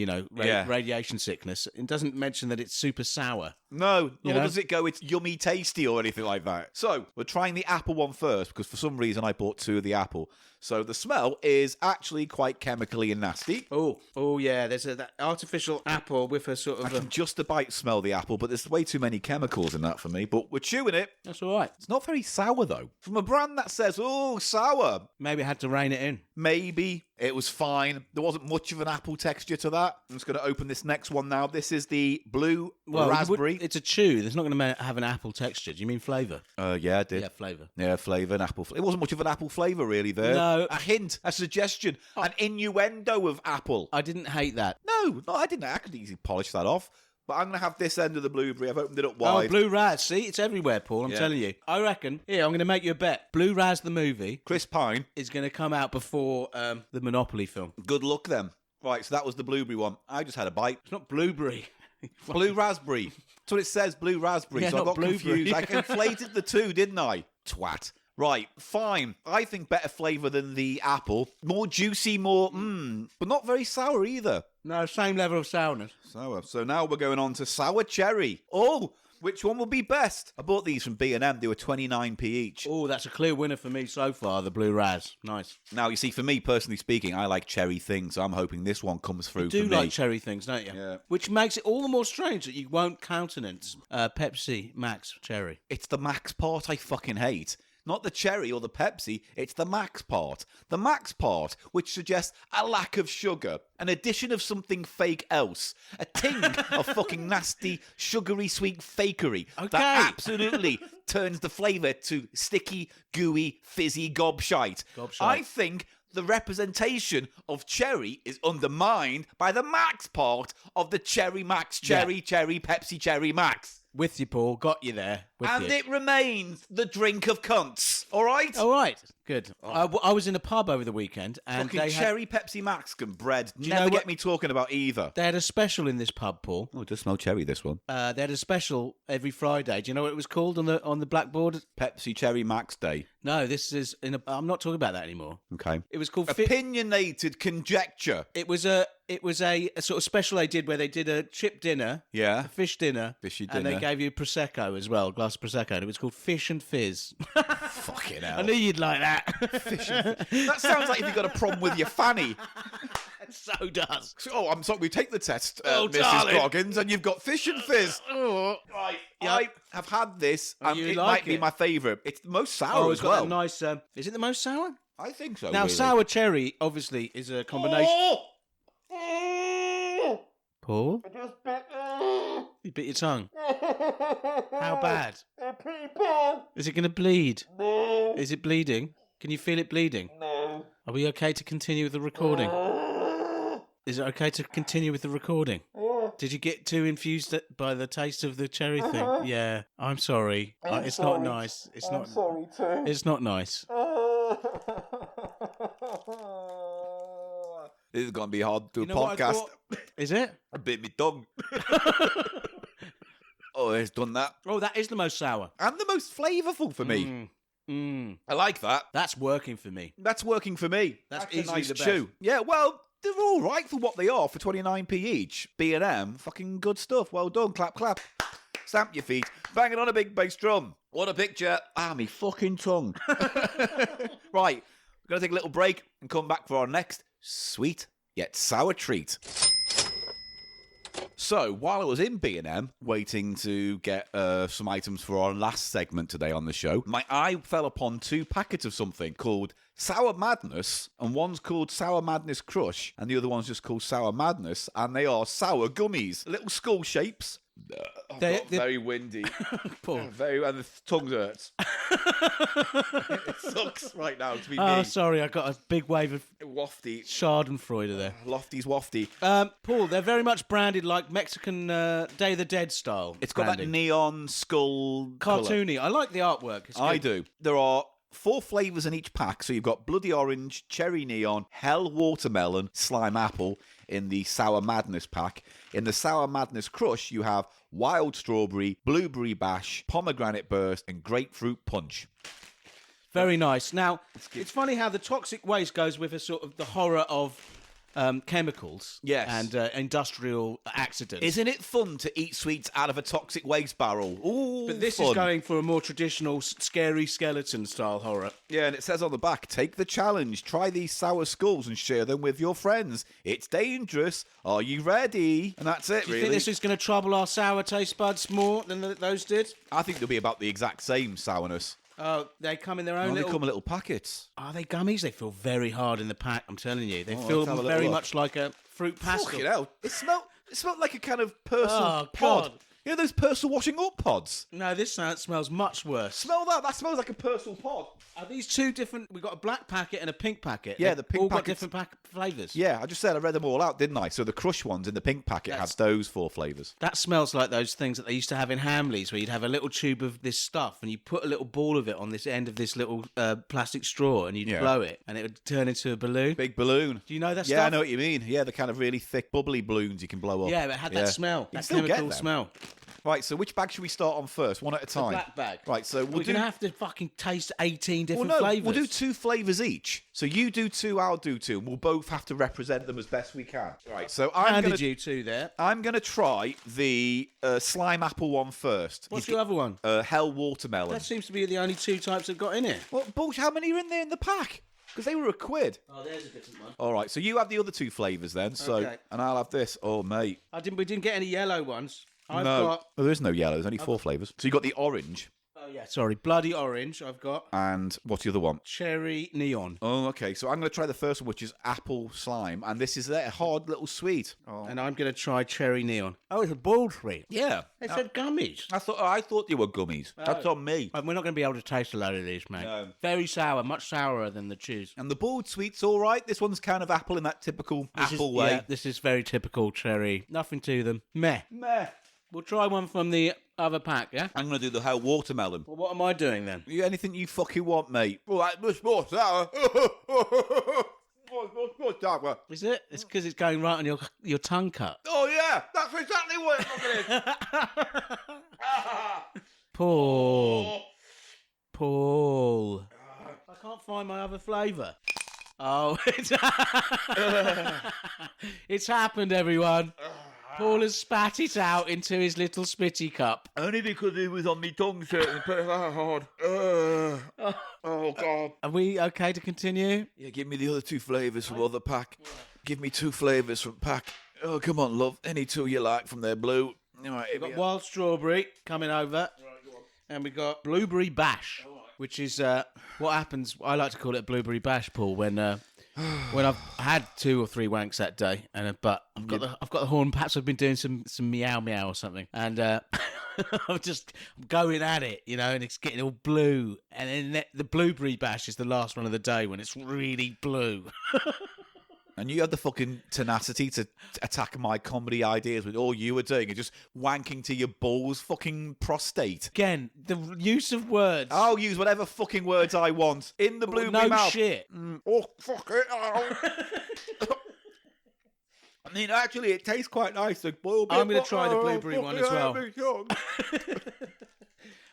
radiation sickness. It doesn't mention that it's super sour. No, nor does it go, it's yummy tasty or anything like that. So, we're trying the apple one first, because for some reason I bought 2 of the apple. So the smell is actually quite chemically and nasty. Oh yeah, there's that artificial apple with a sort of... I can just about smell the apple, but there's way too many chemicals in that for me. But we're chewing it. That's all right. It's not very sour, though. From a brand that says, oh, sour. Maybe it had to rein it in. Maybe. It was fine. There wasn't much of an apple texture to that. I'm just going to open this next one now. This is the blue raspberry. It's a chew. There's not going to have an apple texture. Do you mean flavour? Yeah, I did. Yeah, flavour. Yeah, flavour and apple. It wasn't much of an apple flavour, really, there. No. A hint, a suggestion, an innuendo of apple. I didn't hate that. No, I didn't. I could easily polish that off. But I'm going to have this end of the blueberry. I've opened it up wide. Oh, Blue Raz. See, it's everywhere, Paul. I'm telling you. I reckon. Here, I'm going to make you a bet. Blue Raz, the movie, Chris Pine, is going to come out before the Monopoly film. Good luck, then. Right, so that was the blueberry one. I just had a bite. It's not blueberry. Blue raspberry. That's what it says, blue raspberry. Yeah, so I got blueberry. confused. I conflated the two, didn't I? Twat. Right, fine. I think better flavour than the apple. More juicy, but not very sour either. No, same level of sourness. Sour. So now we're going on to sour cherry. Oh, which one will be best? I bought these from B&M. They were 29p each. Oh, that's a clear winner for me so far, the Blue Raz. Nice. Now, you see, for me, personally speaking, I like cherry things. So I'm hoping this one comes through for me. You do like cherry things, don't you? Yeah. Which makes it all the more strange that you won't countenance Pepsi Max cherry. It's the Max part I fucking hate. Not the cherry or the Pepsi, it's the Max part. The Max part, which suggests a lack of sugar, an addition of something fake else, a ting of fucking nasty, sugary, sweet fakery that absolutely turns the flavour to sticky, gooey, fizzy gobshite. I think the representation of cherry is undermined by the Max part of the Cherry Max, cherry, Pepsi, Cherry Max. With you, Paul. Got you there. And it remains the drink of cunts. All right? All right. Good. I was in a pub over the weekend, and fucking they cherry Pepsi Max and bread. you Never know get what? me talking about either. They had a special in this pub, Paul. Oh, it does smell cherry, this one. They had a special every Friday. Do you know what it was called on the blackboard? Pepsi Cherry Max Day. No, this is I'm not talking about that anymore. Okay. It was called Opinionated Conjecture. It was a sort of special they did where they did a chip dinner, Yeah. a fish dinner, Fishy and they dinner. gave you Prosecco as well, a glass of Prosecco. And it was called Fish and Fizz. Fucking hell. I knew you'd like that. That sounds like if you've got a problem with your fanny. So does. Oh, I'm sorry, we take the test, Oh, Mrs. darling. Goggins, and you've got Fish and Fizz. Right, Yeah. I have had this, and you it like might be it? my favourite. It's the most sour It's as got well. that nice. Is it the most sour? I think so, Now, really. sour cherry obviously is a combination. Paul, you bit your tongue. How bad? Is it going to bleed? No. Is it bleeding? Can you feel it bleeding? No. Are we okay to continue with the recording? Is it okay to continue with the recording? Yeah. Did you get too infused by the taste of the cherry thing? Yeah, I'm sorry. It's not nice. I'm sorry too. It's not nice. This is going to be hard to do a podcast. Is it? I bit my tongue. Oh, it's done that. Oh, that is the most sour. And the most flavourful for me. I like that. That's working for me. That's working for me. That's a easily nice the chew. best. Yeah, well, they're all right for what they are for 29p each. B&M, fucking good stuff. Well done. Clap, clap. Stamp your feet. Banging on a big bass drum. What a picture. Me fucking tongue. Right, we're going to take a little break and come back for our next sweet yet sour treat. So, while I was in B&M, waiting to get some items for our last segment today on the show, my eye fell upon 2 packets of something called Sour Madness, and one's called Sour Madness Crush, and the other one's just called Sour Madness, and they are sour gummies. Little skull shapes. They're very windy. Poor. Very, and the tongue hurts. It sucks right now to be me. Oh, sorry, I got a big wave of Wafty. Schadenfreude there. Lofty's wafty. Paul, they're very much branded like Mexican Day of the Dead style. It's got branding. that neon skull Cartoony. colour. I like the artwork. It's I good. do. There are 4 flavours in each pack. So you've got bloody orange, cherry neon, hell watermelon, slime apple in the Sour Madness pack. In the Sour Madness Crush, you have wild strawberry, blueberry bash, pomegranate burst, and grapefruit punch. Very nice. Now, it's funny how the toxic waste goes with a sort of the horror of chemicals and industrial accidents. Isn't it fun to eat sweets out of a toxic waste barrel? Ooh, but this fun. is going for a more traditional, scary skeleton style horror. Yeah, and it says on the back, take the challenge, try these sour skulls and share them with your friends. It's dangerous. Are you ready? And that's it, Do you really. think this is going to trouble our sour taste buds more than those did? I think they'll be about the exact same sourness. Oh, they come in their own They little... come in little packets. Are they gummies? They feel very hard in the pack, I'm telling you. They let's feel have a little very look. much like a fruit pastel. Fucking hell. It smelled like a kind of Persil pod. God. You know those Persil washing up pods? No, this smells much worse. Smell that. That smells like a Persil pod. Are these 2 different... We've got a black packet and a pink packet. Yeah, They've the pink all got packets- different flavours. Yeah, I just said I read them all out, didn't I? So the Crush ones in the pink packet had those 4 flavours. That smells like those things that they used to have in Hamleys, where you'd have a little tube of this stuff and you put a little ball of it on this end of this little plastic straw and you'd blow it and it would turn into a balloon. Big balloon. Do you know that Yeah, stuff? I know what you mean. Yeah, the kind of really thick, bubbly balloons you can blow up. Yeah, but it had that smell, You that still get chemical them. smell. Right, so which bag should we start on first? One at a time. black bag. Right, so We're going to have to fucking taste 18 different Well, no, flavours. we'll do 2 flavours each. So you do 2, I'll do 2, and we'll both have to represent them as best we can. Right, so I'm going you 2 there. to try the slime apple one first. What's your other one? Hell watermelon. That seems to be the only 2 types I've got in it. Well, bullshit, how many are in there in the pack? Because they were £1. Oh, there's a different one. All right, so you have the other 2 flavours then. So, Okay. and I'll have this. Oh, mate. We didn't get any yellow ones. I've no, got... there is no yellow. There's only 4 flavours. So you got the orange. Oh, yeah, sorry. Bloody orange, I've got. And what's the other one? Cherry neon. Oh, okay. So I'm going to try the first one, which is apple slime. And this is a hard little sweet. Oh. And I'm going to try cherry neon. Oh, it's a bald sweet. Yeah. They said gummies. I thought they were gummies. That's on me. We're not going to be able to taste a load of these, mate. No. Very sour, much sourer than the chews. And the bald sweet's all right. This one's kind of apple in that typical apple way. Yeah, this is very typical cherry. Nothing to them. Meh. Meh. We'll try one from the other pack, yeah? I'm going to do the whole watermelon. Well, what am I doing then? Anything you fucking want, mate. All right, much more sour. More sour. Is it? It's because it's going right on your tongue cut. Oh, yeah. That's exactly what it fucking is. Paul. Paul. I can't find my other flavour. Oh, it's happened, everyone. Paul has spat it out into his little spitty cup. Only because it was on me tongue, so it put it that hard. Oh, God. Are we okay to continue? Yeah, give me the other 2 flavours from other pack. Give me 2 flavours from pack. Oh, come on, love. Any 2 you like from their blue. All right, We've got wild strawberry coming over. And we got blueberry bash, which is what happens. I like to call it a blueberry bash, Paul, when I've had 2 or 3 wanks that day, but I've got the horn. Perhaps I've been doing some meow meow or something, and I'm just going at it, and it's getting all blue. And then the blueberry bash is the last one of the day when it's really blue. And you had the fucking tenacity to attack my comedy ideas with all you were doing and just wanking to your balls fucking prostate. Again, the use of words. I'll use whatever fucking words I want. In the blueberry mouth. Shit. Oh, fuck it. I mean, actually, it tastes quite nice. I'm going to try the blueberry one as well.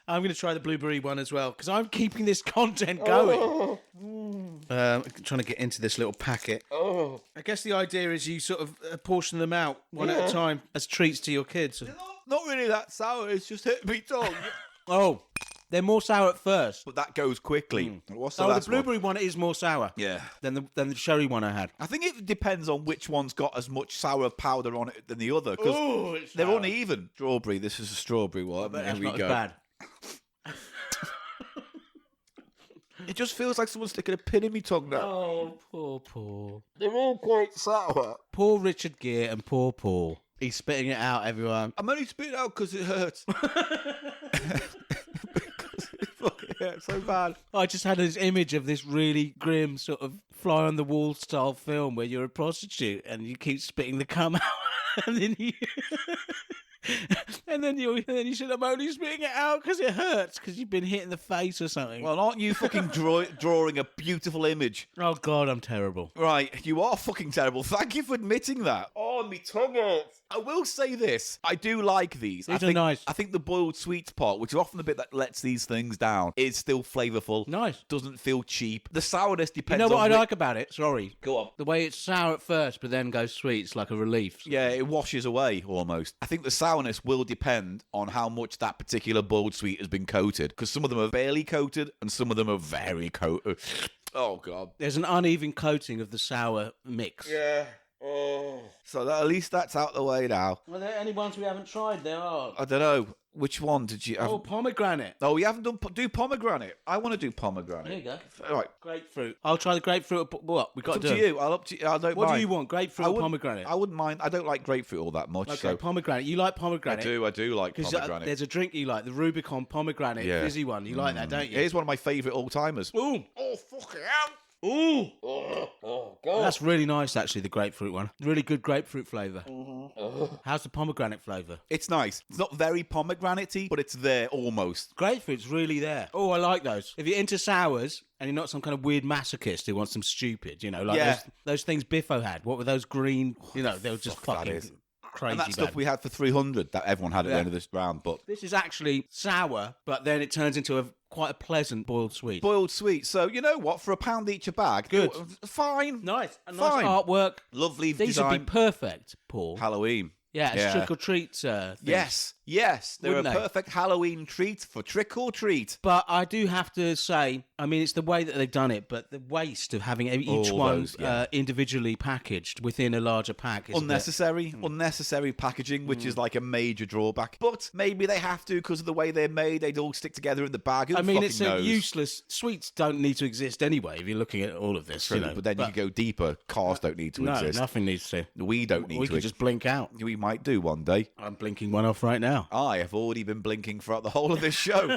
I'm going to try the blueberry one as well because I'm keeping this content going. Trying to get into this little packet. I guess the idea is you sort of portion them out one at a time as treats to your kids. Not really that sour. It's just hit me tongue. Oh, they're more sour at first. But that goes quickly. What's the the last blueberry one is more sour. Yeah. Than the cherry one I had. I think it depends on which one's got as much sour powder on it than the other because they're uneven. Strawberry. This is a strawberry one. But that's Here we not go. as bad. It just feels like someone's sticking a pin in me tongue now. Oh, poor Paul. They're all quite sour. Poor Richard Gere and poor Paul. He's spitting it out, everyone. I'm only spitting it out because it hurts. It hurts so bad. I just had this image of this really grim sort of fly on the wall style film where you're a prostitute and you keep spitting the cum out and then you... and then you said, I'm only spitting it out because it hurts because you've been hit in the face or something. Well, aren't you fucking drawing a beautiful image? Oh, God, I'm terrible. Right, you are fucking terrible. Thank you for admitting that. Oh, me tongue hurts. I will say this. I do like these. These are nice. I think the boiled sweets part, which is often the bit that lets these things down, is still flavourful. Nice. Doesn't feel cheap. The sourness You depends know on... what I like about it? Sorry. Go on. The way it's sour at first, but then goes sweet. It's like a relief. Yeah, it washes away almost. I think the sourness will depend on how much that particular boiled sweet has been coated, because some of them are barely coated and some of them are very coated. Oh, God. There's an uneven coating of the sour mix. Yeah. Oh. So at least that's out the way now. Are there any ones we haven't tried? There are. I don't know. Which one did you have? Oh, pomegranate. Oh, you haven't do pomegranate. I want to do pomegranate. There you go. All right. Grapefruit. I'll try the grapefruit. What? We've got It's to up do. to you. I'll up to you. I don't What mind. do you want? Grapefruit or pomegranate? I wouldn't mind. I don't like grapefruit all that much. Okay, so. pomegranate. You like pomegranate? I do like pomegranate. There's a drink you like, the Rubicon pomegranate fizzy one. You like that, don't you? It is one of my favourite all-timers. Ooh. Oh, fucking hell. Ooh. Oh, God. That's really nice, actually, the grapefruit one. Really good grapefruit flavour. How's the pomegranate flavour? It's nice. It's not very pomegranate-y, but it's there almost. Grapefruit's really there. Oh, I like those. If you're into sours and you're not some kind of weird masochist who wants them stupid, you know, like those things Biffo had. What were those green? You know, they were just fucking crazy. And that stuff we had for 300 that everyone had at the end of this round. But this is actually sour, but then it turns into quite a pleasant boiled sweet. Boiled sweet. So, you know what? For £1 each a bag. Good. Fine. Nice. A Fine. nice artwork. Lovely These design. would be perfect, Paul. Halloween. Yeah, it's trick or treat thing. Yes. They're Wouldn't a they? perfect Halloween treat for trick or treat. But I do have to say, I mean, it's the way that they've done it, but the waste of having each one individually packaged within a larger pack is unnecessary packaging, which is like a major drawback. But maybe they have to because of the way they're made. They'd all stick together in the bag. I mean, it's a useless. Sweets don't need to exist anyway. If you're looking at all of this, True, but then you can go deeper. Cars don't need to exist. No, nothing needs to. We don't need to. We could just blink out. We might do one day. I'm blinking one off right now. I have already been blinking throughout the whole of this show.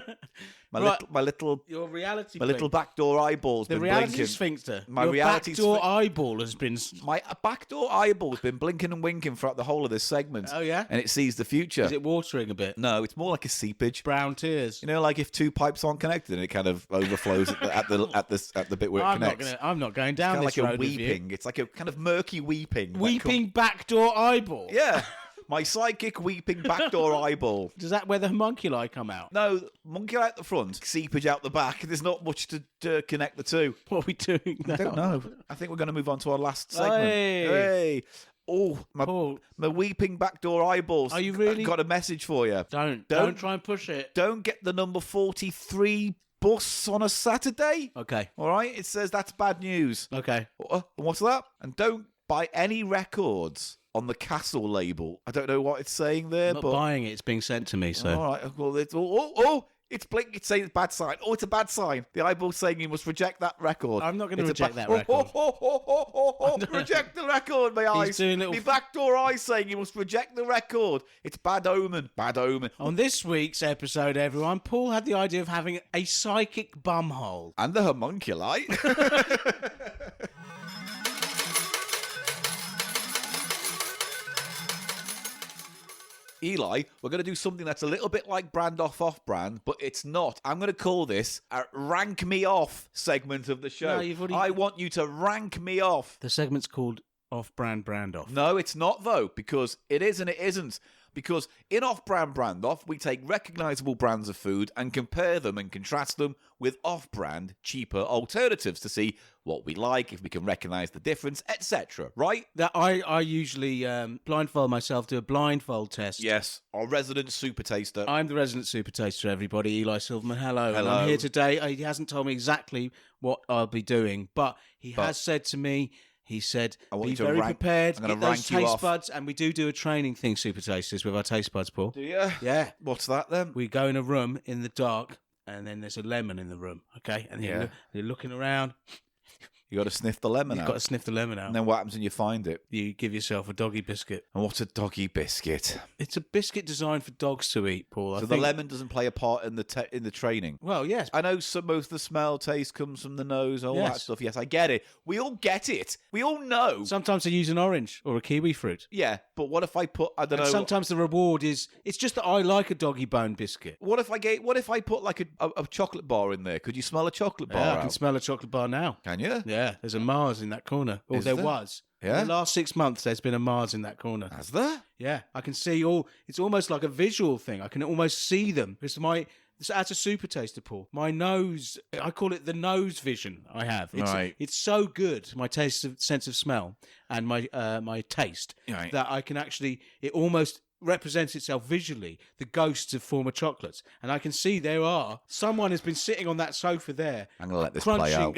My little backdoor eyeball's been blinking. The reality sphincter. My Your reality backdoor eyeball has been. My backdoor eyeball's been blinking and winking throughout the whole of this segment. Oh yeah, and it sees the future. Is it watering a bit? No, it's more like a seepage. Brown tears. You know, like if two pipes aren't connected and it kind of overflows at the bit where it connects. I'm not going down this road. It's like a weeping. It's like a kind of murky weeping. Weeping backdoor eyeball. Yeah. My psychic weeping backdoor eyeball. Does that where the homunculi come out? No, monkey out the front, seepage out the back. There's not much to connect the two. What are we doing now? I don't know. I think we're going to move on to our last segment. Hey. Oh, my weeping backdoor eyeballs. Are you really? I've got a message for you. Don't try and push it. Don't get the number 43 bus on a Saturday. Okay. All right? It says that's bad news. Okay. What's that? And don't buy any records on the Castle label. I don't know what it's saying there, I'm not buying it. It's being sent to me. So all right. Well, it's blink. It's saying it's bad sign. Oh, it's a bad sign. The eyeball's saying you must reject that record. I'm not going to reject that record. Reject the record. My eyes. The backdoor eyes saying you must reject the record. It's bad omen. Bad omen. On this week's episode, everyone, Paul had the idea of having a psychic bumhole and the homunculi. Eli, we're going to do something that's a little bit like brand off brand, but it's not. I'm going to call this a rank me off segment of the show. No, I want you to rank me off. The segment's called Off-Brand Brand Off. No, it's not, though, because it is and it isn't. Because in off-brand brand off, we take recognisable brands of food and compare them and contrast them with off-brand, cheaper alternatives to see what we like, if we can recognise the difference, etc. Right? That I usually blindfold myself, do a blindfold test. Yes, our resident super taster. I'm the resident super taster, everybody. Eli Silverman, hello. Hello. And I'm here today. He hasn't told me exactly what I'll be doing, but he has said to me... He said, be very prepared, get those taste buds. And we do a training thing, Super Tasters, with our taste buds, Paul. Do you? Yeah. What's that then? We go in a room in the dark, and then there's a lemon in the room, okay? And you're looking around. You got to sniff the lemon out. You've got to sniff the lemon out. And then what happens when you find it? You give yourself a doggy biscuit. And what's a doggy biscuit? It's a biscuit designed for dogs to eat, Paul. So the lemon doesn't play a part in the training? Well, yes. I know most of the smell, taste comes from the nose, all that stuff. Yes, I get it. We all get it. We all know. Sometimes I use an orange or a kiwi fruit. Yeah, but what if I put, I don't know. Sometimes the reward is, it's just that I like a doggy bone biscuit. What if I put like a chocolate bar in there? Could you smell a chocolate bar out? I can smell a chocolate bar now. Can you? Yeah, there's a Mars in that corner. Or there was. Yeah? In the last 6 months, there's been a Mars in that corner. Has there? Yeah, I can see it's almost like a visual thing. I can almost see them. As a super taster, Paul, my nose, I call it the nose vision I have. It's so good, my sense of smell and my taste, that I can actually, it almost represents itself visually, the ghosts of former chocolates. And I can see someone has been sitting on that sofa there. I'm going to let this play out.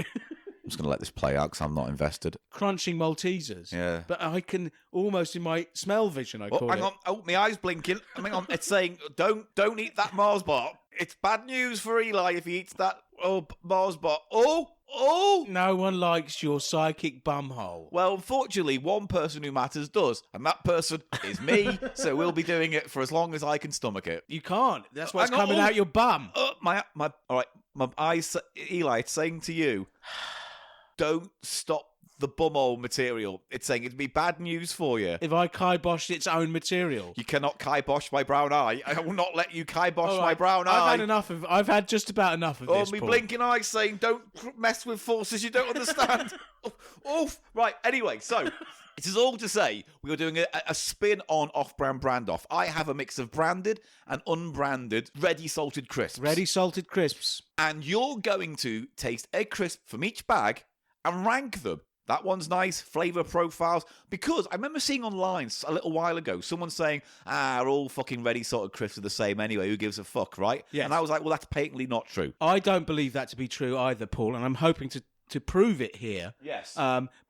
I'm just going to let this play out because I'm not invested. Crunching Maltesers. Yeah. But I can almost, in my smell vision, hang on. Oh, my eye's blinking. Hang on. It's saying, don't eat that Mars bar. It's bad news for Eli if he eats that Mars bar. Oh! No one likes your psychic bumhole. Well, unfortunately, one person who matters does, and that person is me, so we'll be doing it for as long as I can stomach it. You can't. That's what's coming out your bum. All right, my eyes, Eli, it's saying to you, don't stop the bumhole material. It's saying it'd be bad news for you. If I kiboshed its own material. You cannot kibosh my brown eye. I will not let you kibosh my brown eye. I've had just about enough of this, me Paul. blinking eyes saying, don't mess with forces you don't understand. Right, anyway, so... This is all to say, we are doing a spin on off-brand brand off. I have a mix of branded and unbranded ready salted crisps. Ready salted crisps. And you're going to taste a crisp from each bag and rank them. That one's nice, flavour profiles. Because I remember seeing online a little while ago, someone saying, all fucking ready salted crisps are the same anyway, who gives a fuck, right? Yes. And I was like, well, that's patently not true. I don't believe that to be true either, Paul, and I'm hoping to prove it here. Yes.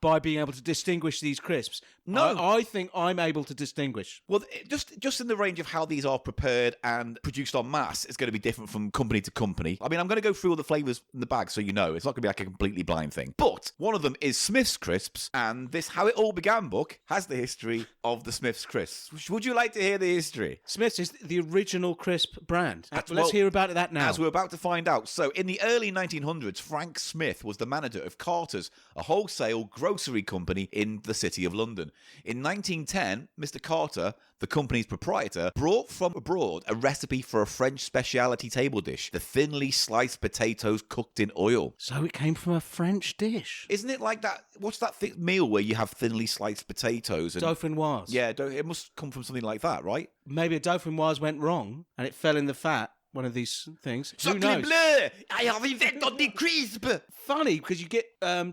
By being able to distinguish these crisps. No. I think I'm able to distinguish. Well, just in the range of how these are prepared and produced en masse, it's going to be different from company to company. I mean, I'm going to go through all the flavours in the bag so you know. It's not going to be like a completely blind thing. But one of them is Smith's Crisps, and this How It All Began book has the history of the Smith's Crisps. Would you like to hear the history? Smith's is the original crisp brand. Let's hear about that now. As we're about to find out. So, in the early 1900s, Frank Smith was the manager of Carter's, a wholesale grocery company in the city of London. In 1910, Mr. Carter, the company's proprietor, brought from abroad a recipe for a French speciality table dish, the thinly sliced potatoes cooked in oil. So it came from a French dish. Isn't it like that? What's that meal where you have thinly sliced potatoes? Dauphinoise. Yeah, it must come from something like that, right? Maybe a dauphinoise went wrong and it fell in the fat. One of these things. Who knows? Bleu! I have invented the crisp! Funny, because you get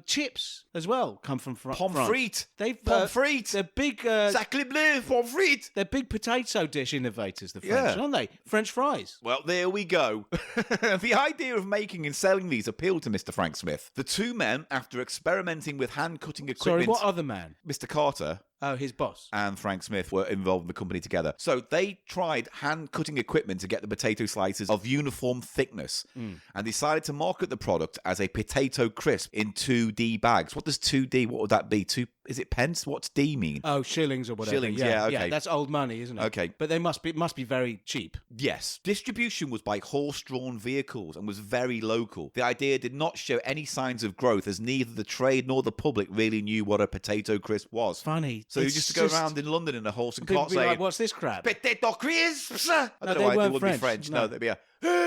chips as well come from France. Pommes frites. Pommes frites. They're big... Sacre bleu, pommes frites. They're big potato dish innovators, the French, aren't they? French fries. Well, there we go. The idea of making and selling these appealed to Mr. Frank Smith. The two men, after experimenting with hand-cutting equipment... Sorry, what other man? Mr. Carter... Oh, his boss. And Frank Smith were involved in the company together. So they tried hand-cutting equipment to get the potato slices of uniform thickness and decided to market the product as a potato crisp in 2D bags. What does 2D, what would that be? Two is it pence? What's D mean? Oh, shillings or whatever. Shillings, yeah, okay. Yeah, that's old money, isn't it? Okay. But they must be very cheap. Yes. Distribution was by horse-drawn vehicles and was very local. The idea did not show any signs of growth, as neither the trade nor the public really knew what a potato crisp was. Funny. So you used to go around in London in a horse and cart saying, like, what's this crap? potato crisps! I don't know they why they weren't wouldn't be French. French. No. No, they'd be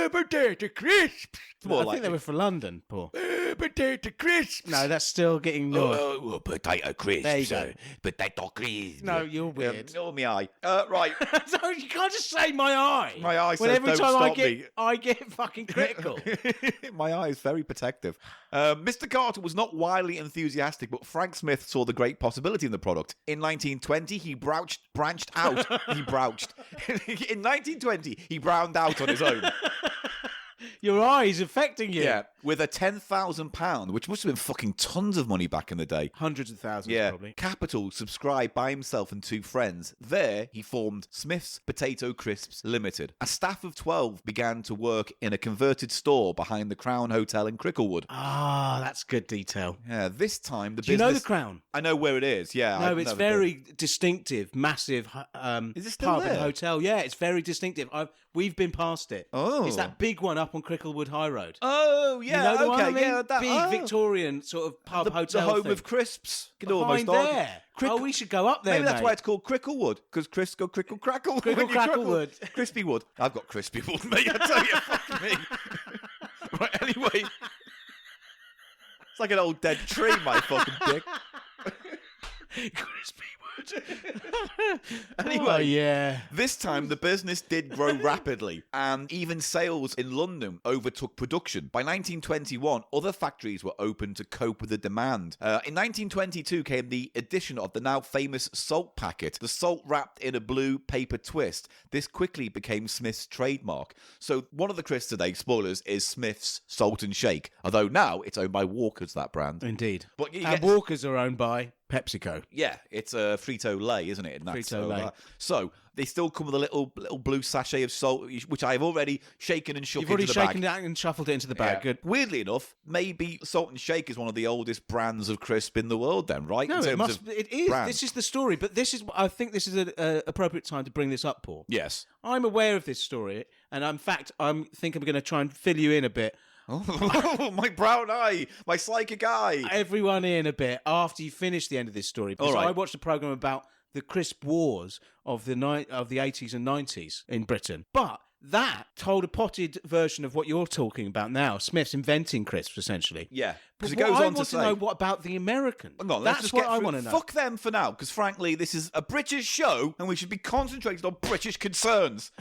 potato crisps! I think they were for London, Paul. Potato crisps! No, that's still getting north. Oh, potato crisps. There you go. Potato crisps. No, you're weird. Oh, my eye. Right. So you can't just say my eye. My eye when says every don't time stop me. I get fucking critical. My eye is very protective. Mr. Carter was not wildly enthusiastic, but Frank Smith saw the great possibility in the product. In 1920, he branched out. In 1920, he browned out on his own. Your eye is affecting you. Yeah, with a £10,000, which must have been fucking tons of money back in the day. Hundreds of thousands, Yeah, probably. Capital subscribed by himself and 2 friends. There, he formed Smith's Potato Crisps Limited. A staff of 12 began to work in a converted store behind the Crown Hotel in Cricklewood. Ah, that's good detail. Yeah, this time the Do business... you know the Crown? I know where it is, yeah. No, I've it's never very distinctive, massive Is it still pub there? and hotel. Yeah, it's very distinctive. We've been past it. Oh. It's that big one up on Cricklewood High Road. Oh, yeah, You know the okay, one I mean? yeah. That, Big Victorian sort of pub the hotel home thing. of crisps. Could Behind almost there. Oh, we should go up there, Maybe that's mate. why it's called Cricklewood, because crisps go crickle crackle. Crickle when you crackle. Cracklewood. Crispy wood. I've got crispy wood, mate. I tell you, fuck me. Right, anyway. It's like an old dead tree, my fucking dick. Crispy wood. Anyway, Oh, yeah. this time the business did grow rapidly, and even sales in London overtook production. By 1921, other factories were open to cope with the demand. In 1922 came the addition of the now famous salt packet, the salt wrapped in a blue paper twist. This quickly became Smith's trademark. So one of the crisps today, spoilers, is Smith's Salt and Shake, although now it's owned by Walker's, that brand. Indeed. But you And get- Walkers are owned by PepsiCo. Yeah, it's a Frito-Lay, isn't it? And that's Frito-Lay. So they still come with a little blue sachet of salt, which I've already shaken and shook You've already into the bag. shaken it out and shuffled it into the bag. Yeah. Good. Weirdly enough, maybe Salt and Shake is one of the oldest brands of crisp in the world. Then, right? No, in it terms must. of It is. brand. This is the story, but I think this is an appropriate time to bring this up, Paul. Yes. I'm aware of this story, and in fact, I'm going to try and fill you in a bit. Oh, my brown eye, my psychic eye. Everyone in a bit after you finish the end of this story. Because All right. I watched a program about the crisp wars of the 80s and 90s in Britain, but that told a potted version of what you're talking about now. Smith's inventing crisps, essentially. Yeah, But because it what goes I on to want say. to know what about the Americans. Hang on, let's That's just what get I through- want to know. Fuck them for now, because frankly, this is a British show, and we should be concentrated on British concerns.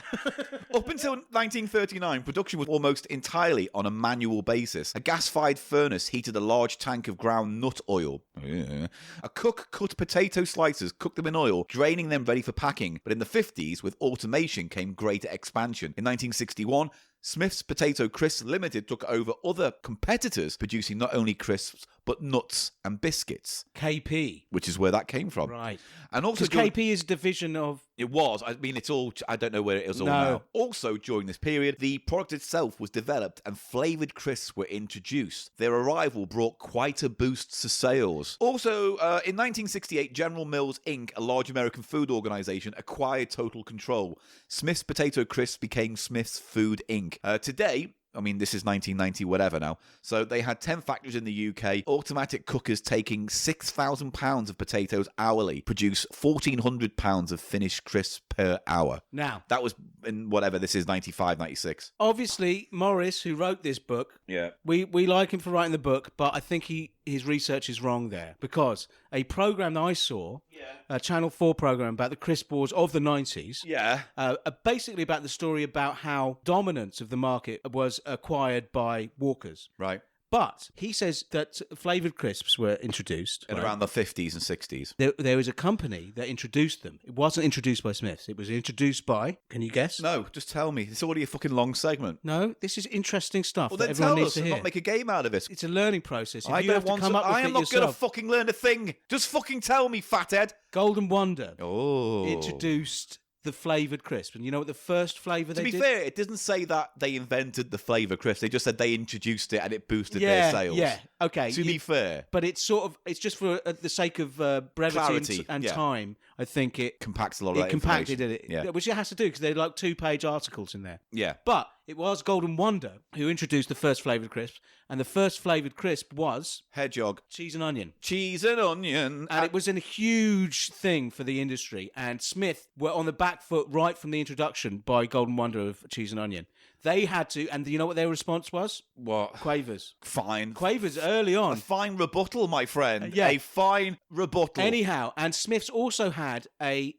Up until 1939, production was almost entirely on a manual basis. A gas-fired furnace heated a large tank of ground nut oil. Yeah. A cook cut potato slices, cooked them in oil, draining them ready for packing. But in the 50s, with automation came greater expansion. In 1961, Smith's Potato Crisps Limited took over other competitors, producing not only crisps, but nuts and biscuits, KP. which is where that came from. Right. And also, Because KP is a division of... it was. I mean, it's all. I don't know where it is all No. now. Also, during this period, the product itself was developed and flavoured crisps were introduced. Their arrival brought quite a boost to sales. Also, in 1968, General Mills Inc., a large American food organisation, acquired total control. Smith's Potato Crisps became Smith's Food Inc. Today, I mean, this is 1990, whatever now. So they had 10 factories in the UK, automatic cookers taking £6,000 of potatoes hourly, produce £1,400 of finished crisps per hour. Now, That was in whatever this is, 95, 96. obviously, Morris, who wrote this book, Yeah. we like him for writing the book, but I think his research is wrong there. Because a program that I saw, a Channel 4 program about the crisp wars of the 90s, Yeah. basically about the story about how dominance of the market was acquired by Walkers. Right. But he says that flavoured crisps were introduced. And right? around the 50s and 60s. There was a company that introduced them. It wasn't introduced by Smiths. It was introduced by, can you guess? No, just tell me. It's already a fucking long segment. No, this is interesting stuff Well, that then everyone tell needs us to and hear. not make a game out of it. It's a learning process. If I you don't have to want come to. up with I it am not going to yourself. fucking learn a thing. Just fucking tell me, fathead. Golden Wonder Oh. introduced the flavoured crisp. And you know what the first flavour they did? To be fair, it doesn't say that they invented the flavour crisp. They just said they introduced it and it boosted their sales. Yeah, okay. To be fair. But it's just for the sake of brevity Clarity, and time. I think it compacts a lot of that compacted information. it, which it has to do because they're like 2-page articles in there. Yeah. But it was Golden Wonder who introduced the first flavoured crisp, and the first flavoured crisp was hedgehog, cheese and onion. Cheese and onion. And it was a huge thing for the industry, and Smith were on the back foot right from the introduction by Golden Wonder of cheese and onion. They had to, and you know what their response was? What? Quavers. Fine. Quavers early on. A fine rebuttal, my friend. Yeah. A fine rebuttal. Anyhow, and Smith's also had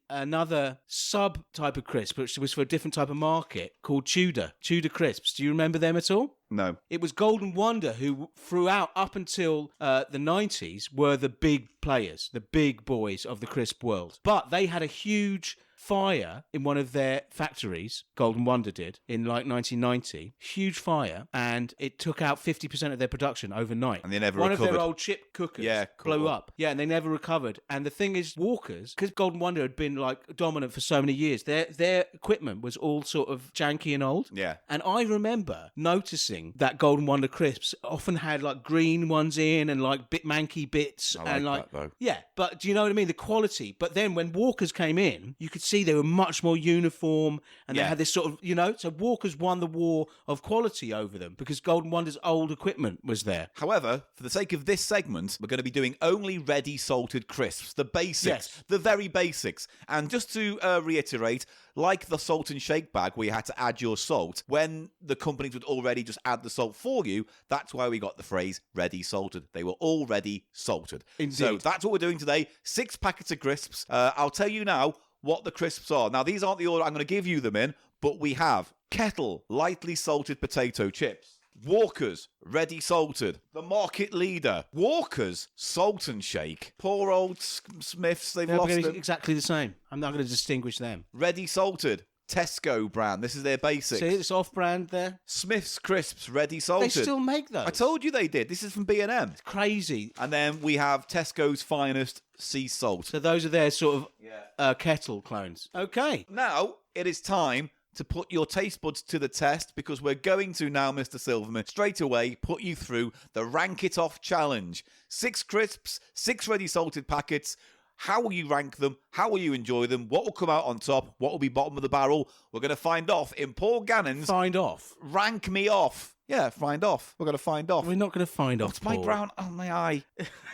another sub type of crisp, which was for a different type of market, called Tudor crisps. Do you remember them at all? No. It was Golden Wonder who, throughout up until the 90s, were the big players, the big boys of the crisp world. But they had a huge fire in one of their factories, Golden Wonder did, in like 1990. Huge fire, and it took out 50% of their production overnight. And they never recovered. One of recovered. their old chip cookers blew blew up. Yeah, and they never recovered. And the thing is, Walker's, because Golden Wonder had been like dominant for so many years, their equipment was all sort of janky and old. Yeah. And I remember noticing that Golden Wonder crisps often had like green ones in and like bit manky bits. I like that, though. Yeah, but do you know what I mean? The quality. But then when Walker's came in, you could see they were much more uniform, and they had this sort of, so Walker's won the war of quality over them because Golden Wonder's old equipment was there. However, for the sake of this segment, we're going to be doing only ready salted crisps, the basics, the very basics. And just to reiterate, like the salt and shake bag where you had to add your salt, when the companies would already just add the salt for you, that's why we got the phrase ready salted. They were already salted. Indeed. So that's what we're doing today. 6 packets of crisps. I'll tell you now what the crisps are. Now, these aren't the order I'm going to give you them in, but we have Kettle, lightly salted potato chips. Walker's, ready salted. The market leader, Walker's, salt and shake. Poor old Smiths, they've lost them. Exactly the same. I'm not going to distinguish them. Ready salted. Tesco brand. This is their basics. See, it's off-brand there. Smith's crisps, ready salted. They still make those. I told you they did. This is from B&M. It's crazy. And then we have Tesco's finest sea salt. So those are their sort of Kettle clones. Okay. Now it is time to put your taste buds to the test, because we're going to now, Mr. Silverman, straight away put you through the Rank It Off challenge. 6 crisps, 6 ready salted packets. How will you rank them? How will you enjoy them? What will come out on top? What will be bottom of the barrel? We're going to find off in Paul Gannon's Find off. Rank Me Off. Yeah, find off. We're going to find off. We're not going to find off. What's my brown? Oh, my eye.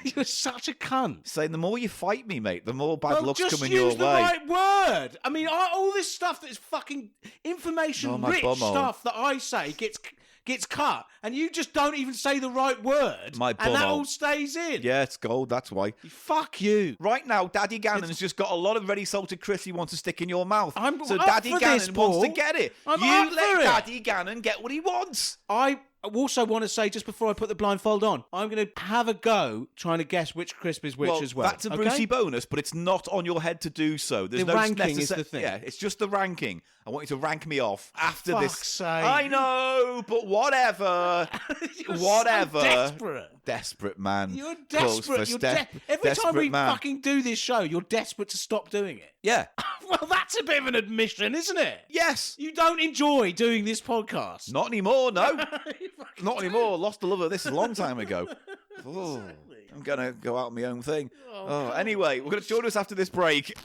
You're such a cunt. Saying the more you fight me, mate, the more bad luck's just coming your way. use the right word. I mean, all this stuff that's fucking information-rich stuff that I say gets cut, and you just don't even say the right word, my and that all stays in. Yeah, it's gold, that's why. Fuck you. Right now, Daddy Gannon's just got a lot of ready salted crisps he wants to stick in your mouth. So Daddy Gannon wants to get it. You let Daddy Daddy Gannon get what he wants. I also want to say, just before I put the blindfold on, I'm going to have a go trying to guess which crisp is which as well. That's a Brucey bonus, but it's not on your head to do so. There's the ranking is the thing. Yeah, it's just the ranking. I want you to rank me off after this. Fuck's sake. I know, but whatever. Whatever. So desperate. Desperate man. You're desperate. Every time we fucking do this show, you're desperate to stop doing it. Yeah. Well, that's a bit of an admission, isn't it? Yes. You don't enjoy doing this podcast. Not anymore, no. Not anymore. Lost the love of this a long time ago. Oh, Exactly. I'm going to go out on my own thing. Anyway, we're going to join us after this break.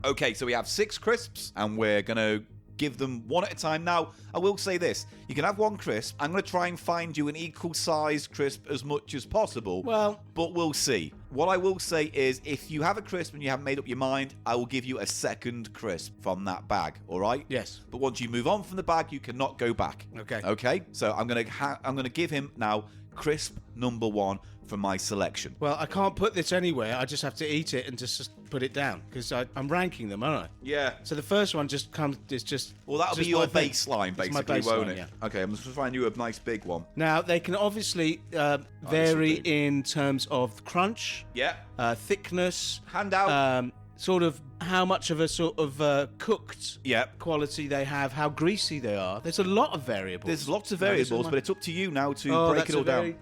Okay, so we have 6 crisps, and we're going to give them one at a time. Now, I will say this. You can have 1 crisp. I'm going to try and find you an equal-sized crisp as much as possible. Well, but we'll see. What I will say is, if you have a crisp and you haven't made up your mind, I will give you a second crisp from that bag, all right? Yes. But once you move on from the bag, you cannot go back. Okay. Okay? So I'm going to give him now crisp number 1 from my selection. well, I can't put this anywhere. I just have to eat it and just put it down because I'm ranking them, aren't I? Yeah. So the first one just comes. It's just. Well, that'll be just your my thing. baseline, It's my basically, won't baseline, it? yeah. Okay, I'm just going to find you a nice big one. Now they can obviously vary do. in terms of crunch, Yeah. thickness, Hand out. sort of how much of a sort of cooked Yeah. quality they have, how greasy they are. There's a lot of variables. There's lots of Now, this is variables, my- but it's up to you now to Oh, break that's it all a down. very-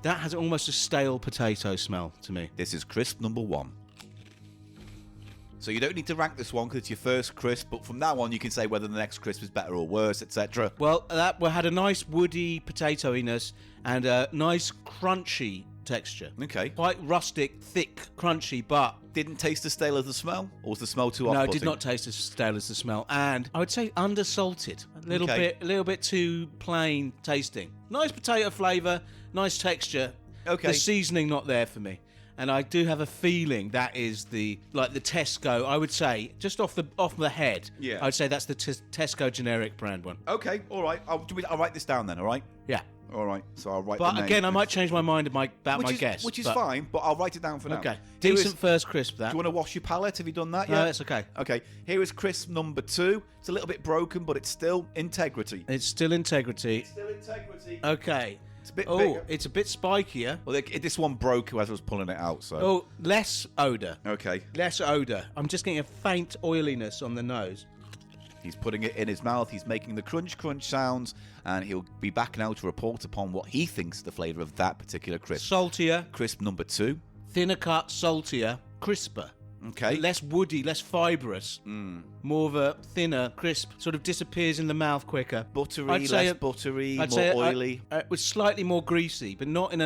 That has almost a stale potato smell to me. This is crisp number 1. So you don't need to rank this one because it's your first crisp, but from now on you can say whether the next crisp is better or worse, etc. Well, that had a nice woody potatoiness and a nice crunchy texture. Okay. Quite rustic, thick, crunchy, but... Didn't taste as stale as the smell? Or was the smell too off-putting? No, it did not taste as stale as the smell. And I would say undersalted. A little bit too plain tasting. Nice potato flavour, nice texture. Okay. The seasoning not there for me. And I do have a feeling that is the Tesco, I would say, just off the head. Yeah. I would say that's the Tesco generic brand one. Okay, all right. I'll write this down then, all right? Yeah. All right, so I'll write But the name. again, I might change my mind about my guess. Which is fine, but I'll write it down for now. Okay. Decent first crisp, that. Do you want to wash your palate? Have you done that yet? No, that's okay. Okay, here is crisp number 2. It's a little bit broken, but it's still integrity. It's still integrity. Still integrity. Okay. It's a bit bigger. It's a bit spikier. Well, this one broke as I was pulling it out, so... Oh, less odour. Okay. Less odour. I'm just getting a faint oiliness on the nose. He's putting it in his mouth. He's making the crunch sounds, and he'll be back now to report upon what he thinks the flavour of that particular crisp. Saltier. Crisp number 2. Thinner cut, saltier, crisper. Okay. Less woody, less fibrous. More of a thinner, crisp, sort of disappears in the mouth quicker. Buttery, less buttery, more oily. It was slightly more greasy, but not in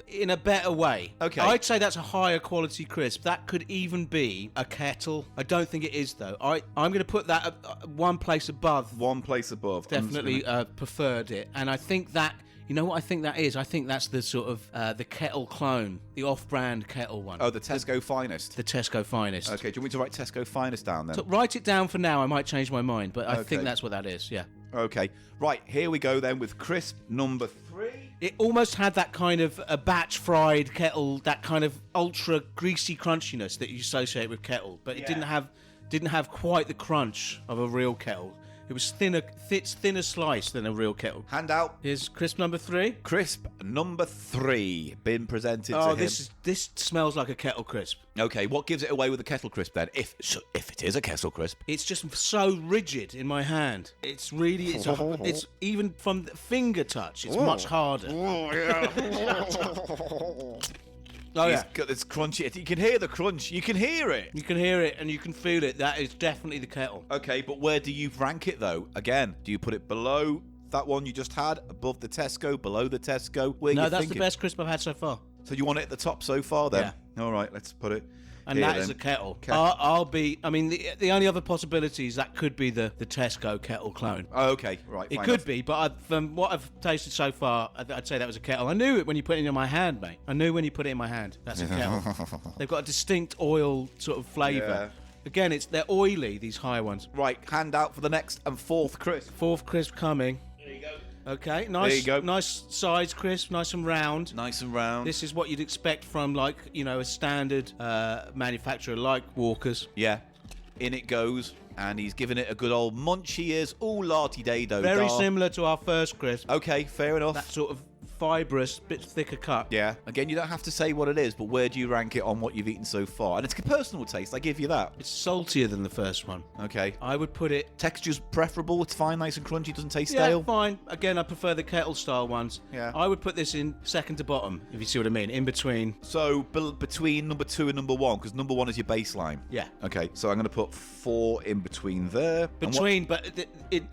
in a better way. Okay. I'd say that's a higher quality crisp. That could even be a kettle. I don't think it is, though. I'm going to put that one place above. One place above. Definitely preferred it. And I think that... You know what I think that is? I think that's the sort of the kettle clone, the off-brand kettle one. Oh, the Tesco Finest. The Tesco Finest. Okay, do you want me to write Tesco Finest down then? So write it down for now. I might change my mind, but I think that's what that is, yeah. Okay, right, here we go then with crisp number 3. It almost had that kind of a batch-fried kettle, that kind of ultra greasy crunchiness that you associate with kettle, but it didn't have quite the crunch of a real kettle. It was thinner slice than a real kettle. Hand out. Here's crisp number 3. Crisp number 3 been presented to him. This smells like a kettle crisp. Okay, what gives it away with the kettle crisp then? If it is a kettle crisp. It's just so rigid in my hand. It's really, it's even from the finger touch, it's much harder. Oh, He's got this crunchy. You can hear the crunch. You can hear it. You can hear it and you can feel it. That is definitely the kettle. Okay, but where do you rank it though? Again, do you put it below that one you just had, above the Tesco, below the Tesco? No, that's the best crisp I've had so far. So you want it at the top so far then? Yeah. All right, let's put it. And here, that is a kettle. The only other possibilities, that could be the Tesco kettle clone. Oh, okay, right. It could be, but from what I've tasted so far, I'd say that was a kettle. I knew it when you put it in my hand, mate. I knew when you put it in my hand. That's a kettle. They've got a distinct oil sort of flavour. Yeah. Again, they're oily, these high ones. Right, hand out for the next and 4th crisp. 4th crisp coming. There you go. Okay, nice. There you go. Nice size crisp, nice and round. Nice and round. This is what you'd expect from, a standard manufacturer like Walker's. Yeah. In it goes, and he's giving it a good old munch. He is. Ooh, larty-day-do. Very similar to our first crisp. Okay, fair enough. That sort of fibrous, bit thicker cut. Yeah. Again, you don't have to say what it is, but where do you rank it on what you've eaten so far? And it's a personal taste, I give you that. It's saltier than the first one. Okay. I would put it... Texture's preferable. It's fine, nice and crunchy, doesn't taste Yeah, stale. fine. Again, I prefer the kettle style ones. Yeah. I would put this in second to bottom, if you see what I mean. In between. So, between number 2 and number 1, because number 1 is your baseline. Yeah. Okay, so I'm going to put 4 in between there. Between, but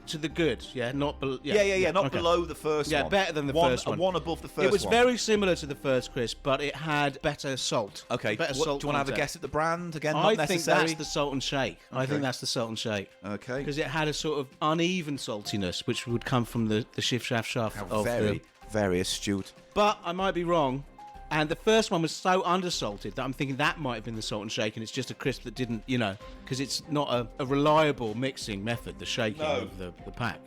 to the good, yeah? Not below... Yeah, not below the first one. Yeah, better than the first one. One above the first one. It was very similar to the first crisp, but it had better salt. Okay, Better do you salt want to have a content. guess at the brand? Again, not I necessary. think that's the salt and shake. I think that's the salt and shake. Okay. Because it had a sort of uneven saltiness, which would come from the shaft of Very, very astute. But I might be wrong. And the first one was so undersalted that I'm thinking that might have been the salt and shake, and it's just a crisp that didn't, because it's not a reliable mixing method, the shaking of the pack.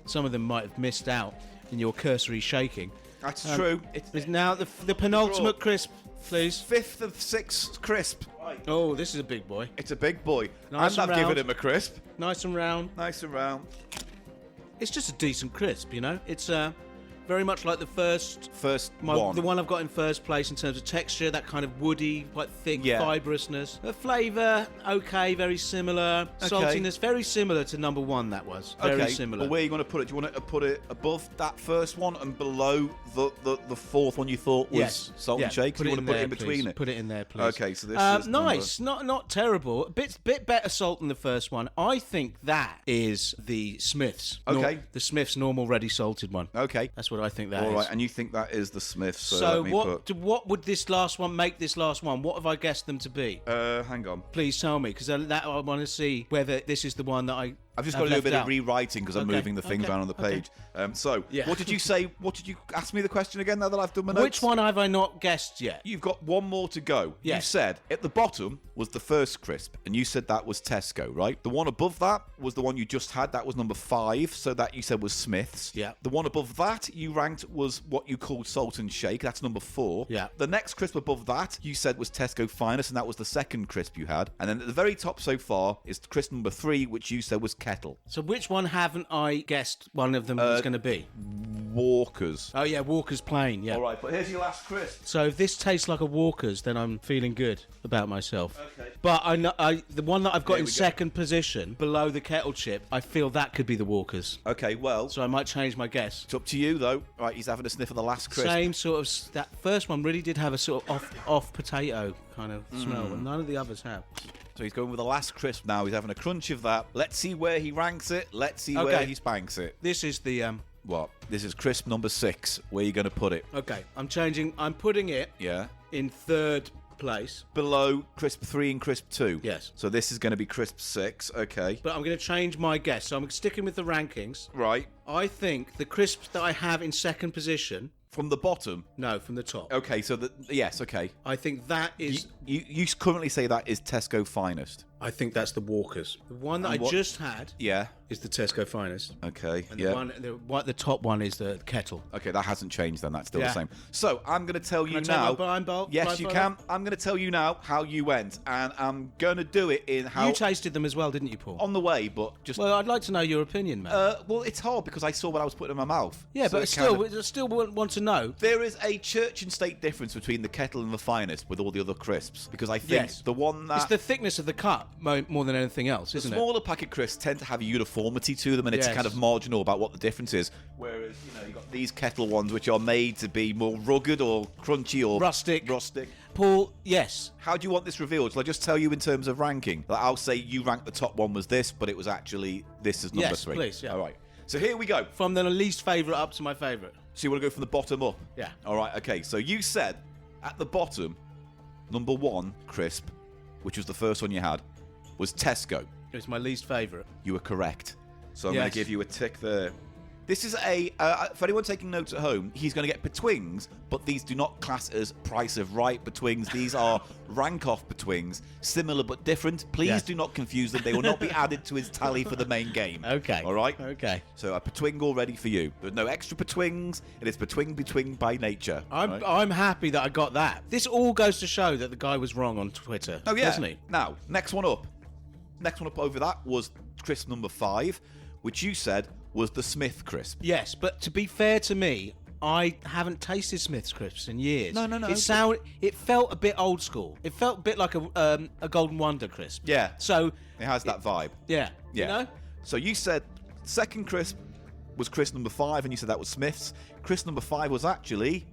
Some of them might have missed out in your cursory shaking. That's true. It's now the penultimate crisp, please. 5th of 6 crisp. Oh, this is a big boy. It's a big boy. Nice and and I've round. given him a crisp. Nice and round. Nice and round. It's just a decent crisp, It's Very much like the first one. The one I've got in first place in terms of texture, that kind of woody, quite thick fibrousness. The flavour, okay, very similar. Okay. Saltiness, very similar to number one, that was. Very similar. Well, where are you going to put it? Do you want to put it above that first one and below the fourth one you thought was salt and shake? Put You it want in to put there, it in between please. it? Put it in there, please. Okay, so this is nice. Not terrible. A bit better salt than the first one. I think that is the Smith's. Okay. The Smith's normal ready salted one. Okay. That's what I think that is. All right, and you think that is the Smith's. So what would this last one make this last one? What have I guessed them to be? Hang on. Please tell me, because I want to see whether this is the one that I've just got to do a bit of rewriting because I'm moving the things around on the page. What did you say? What did you ask me the question again now that I've done my notes? Which one have I not guessed yet? You've got one more to go. Yes. You said at the bottom was the first crisp, and you said that was Tesco, right? The one above that was the one you just had. That was number 5, so that you said was Smith's. Yeah. The one above that you ranked was what you called Salt and Shake. That's number 4. Yeah. The next crisp above that you said was Tesco Finest, and that was the second crisp you had. And then at the very top so far is crisp number 3, which you said was Kettle. So which one haven't I guessed one of them was going to be? Walker's. Oh, yeah, Walker's Plain, yeah. All right, but here's your last crisp. So if this tastes like a Walker's, then I'm feeling good about myself. Okay. But the one that I've got There in we go. second position, below the kettle chip, I feel that could be the Walker's. Okay, well, So I might change my guess. it's up to you, though. All right, he's having a sniff of the last crisp. Same sort of... That first one really did have a sort of off potato kind of smell, and none of the others have. So he's going with the last crisp now. He's having a crunch of that. Let's see where he ranks it. Let's see where he spanks it. This is the... What? This is crisp number 6. Where are you going to put it? Okay, I'm putting it Yeah. in third place. Below crisp 3 and crisp 2. Yes. So this is going to be crisp 6. Okay. But I'm going to change my guess. So I'm sticking with the rankings. Right. I think the crisp that I have in second position... From the bottom? No, from the top. Okay, so yes, okay. I think that is... You currently say that is Tesco Finest. I think that's the Walker's. The one that I just had Yeah. is the Tesco Finest. Okay, And yeah. the top one is the kettle. Okay, that hasn't changed then. That's still the Yeah. same. So I'm going to tell you Can I take now. my blind bolt? Yes, you can. I'm going to tell you now how you went, and I'm going to do it in how You tasted them as well, didn't you, Paul? on the way, but just. Well, I'd like to know your opinion, man. Well, it's hard because I saw what I was putting in my mouth. yeah, So but it still, kind of- I still want to know. there is a church and state difference between the kettle and the finest with all the other crisps because I think Yes. the one that It's the thickness of the cut more than anything else, the isn't it? smaller packet crisps tend to have a uniformity to them, and it's Yes. kind of marginal about what the difference is. Whereas you've got these kettle ones which are made to be more rugged or crunchy or Rustic. Rustic. Paul, yes. How do you want this revealed? Shall I just tell you in terms of ranking? Like, I'll say you ranked the top one was this, but it was actually this is number Yes, 3. please, yeah. All right. So here we go. From the least favourite up to my favourite. So you want to go from the bottom up? Yeah. All right, okay. So you said at the bottom, number 1 crisp, which was the first one you had, was Tesco. It was my least favourite. You were correct. So I'm going Yes. to give you a tick there. This is for anyone taking notes at home, he's going to get betwings, but these do not class as price of right betwings. These are rank off betwings, similar but different. Please Yes. do not confuse them. They will not be added to his tally for the main game. Okay. All right? Okay. So a betwing all ready for you. There's no extra betwings. It is betwing by nature. right? I'm happy that I got that. This all goes to show that the guy was wrong on Twitter. Oh, yeah. Doesn't he? Now, next one up. Next one up over that was crisp number 5, which you said was the Smith crisp. Yes, but to be fair to me, I haven't tasted Smith's crisps in years. No. It felt a bit old school. It felt a bit like a Golden Wonder crisp. Yeah. So It has that vibe. yeah. Yeah. You know? So you said second crisp was crisp number 5, and you said that was Smith's. Crisp number 5 was actually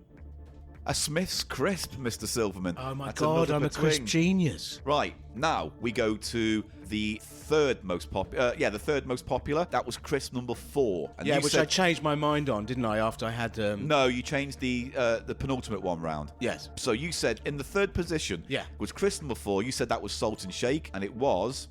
a Smith's crisp, Mr. Silverman. Oh my That's God, another I'm a crisp betwing. genius. Right, now we go to the third most popular. The third most popular. That was crisp number 4. And Yeah, you which said, I changed my mind on, didn't I? After I had No, you changed the penultimate one round. Yes. So you said in the third position Yeah. was crisp number 4. You said that was Salt and Shake, and it was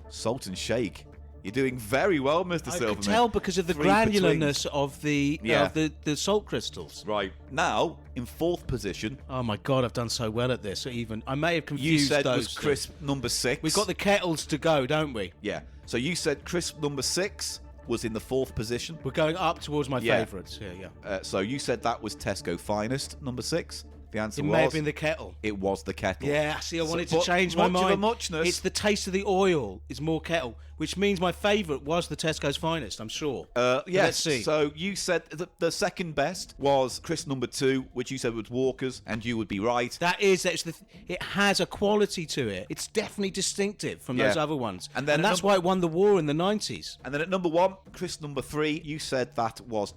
Salt and Shake. You're doing very well, Mr. I Silverman. could tell because of the 3 betwings. granularness of the Yeah. the salt crystals. Right. Now, in fourth position, Oh my God, I've done so well at this. Even I may have you confused said those was two. crisp number 6. We've got the kettles to go, don't we? Yeah. So you said crisp number 6 was in the fourth position. We're going up towards my Yeah. favourites. Yeah. So you said that was Tesco Finest, number 6. The answer It was... may have been the kettle. It was the kettle. Yeah, see, I wanted to but change my much of a mind. muchness. It's the taste of the oil. It's more kettle. which means my favourite was the Tesco's Finest, I'm sure. Yes, let's see. So you said the second best was crisp number 2, which you said was Walker's, and you would be right. It has a quality to it. It's definitely distinctive from those other ones. And that's why it won the war in the 90s. And then at number 1, crisp number 3, you said that was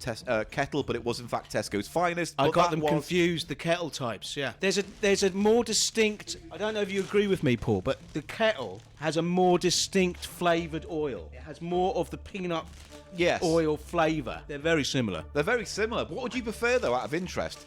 Kettle, but it was in fact Tesco's Finest. I got them confused, the Kettle types, yeah. There's a more distinct, I don't know if you agree with me, Paul, but the Kettle has a more distinct flavoured oil. It has more of the peanut oil flavour. They're very similar. They're very similar. What would you prefer, though, out of interest?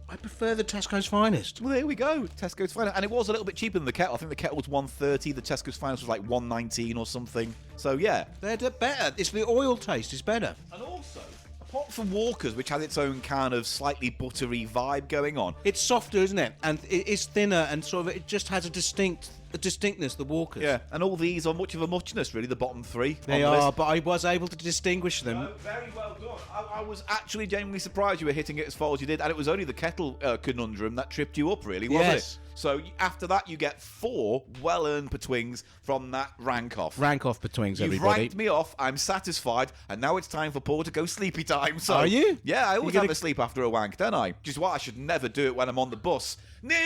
I prefer the Tesco's Finest. Well, there we go. Tesco's Finest. And it was a little bit cheaper than the Kettle. I think the Kettle was $1.30. The Tesco's Finest was like $1.19 or something. So, yeah. They're better. It's the oil taste is better. And also, apart from Walker's, which has its own kind of slightly buttery vibe going on. It's softer, isn't it? And it's thinner and sort of, it just has a distinctness, the Walkers. Yeah, and all these are much of a muchness, really, the bottom 3. They are, but I was able to distinguish them. No, very well done. I was actually genuinely surprised you were hitting it as far as you did, and it was only the Kettle conundrum that tripped you up, really, wasn't it? So after that, you get 4 well-earned betwings from that rank-off. Rank-off betwings, everybody. You've ranked me off, I'm satisfied, and now it's time for Paul to go sleepy time. So, are you? Yeah, I always have a sleep after a wank, don't I? Which is why I should never do it when I'm on the bus. Why'd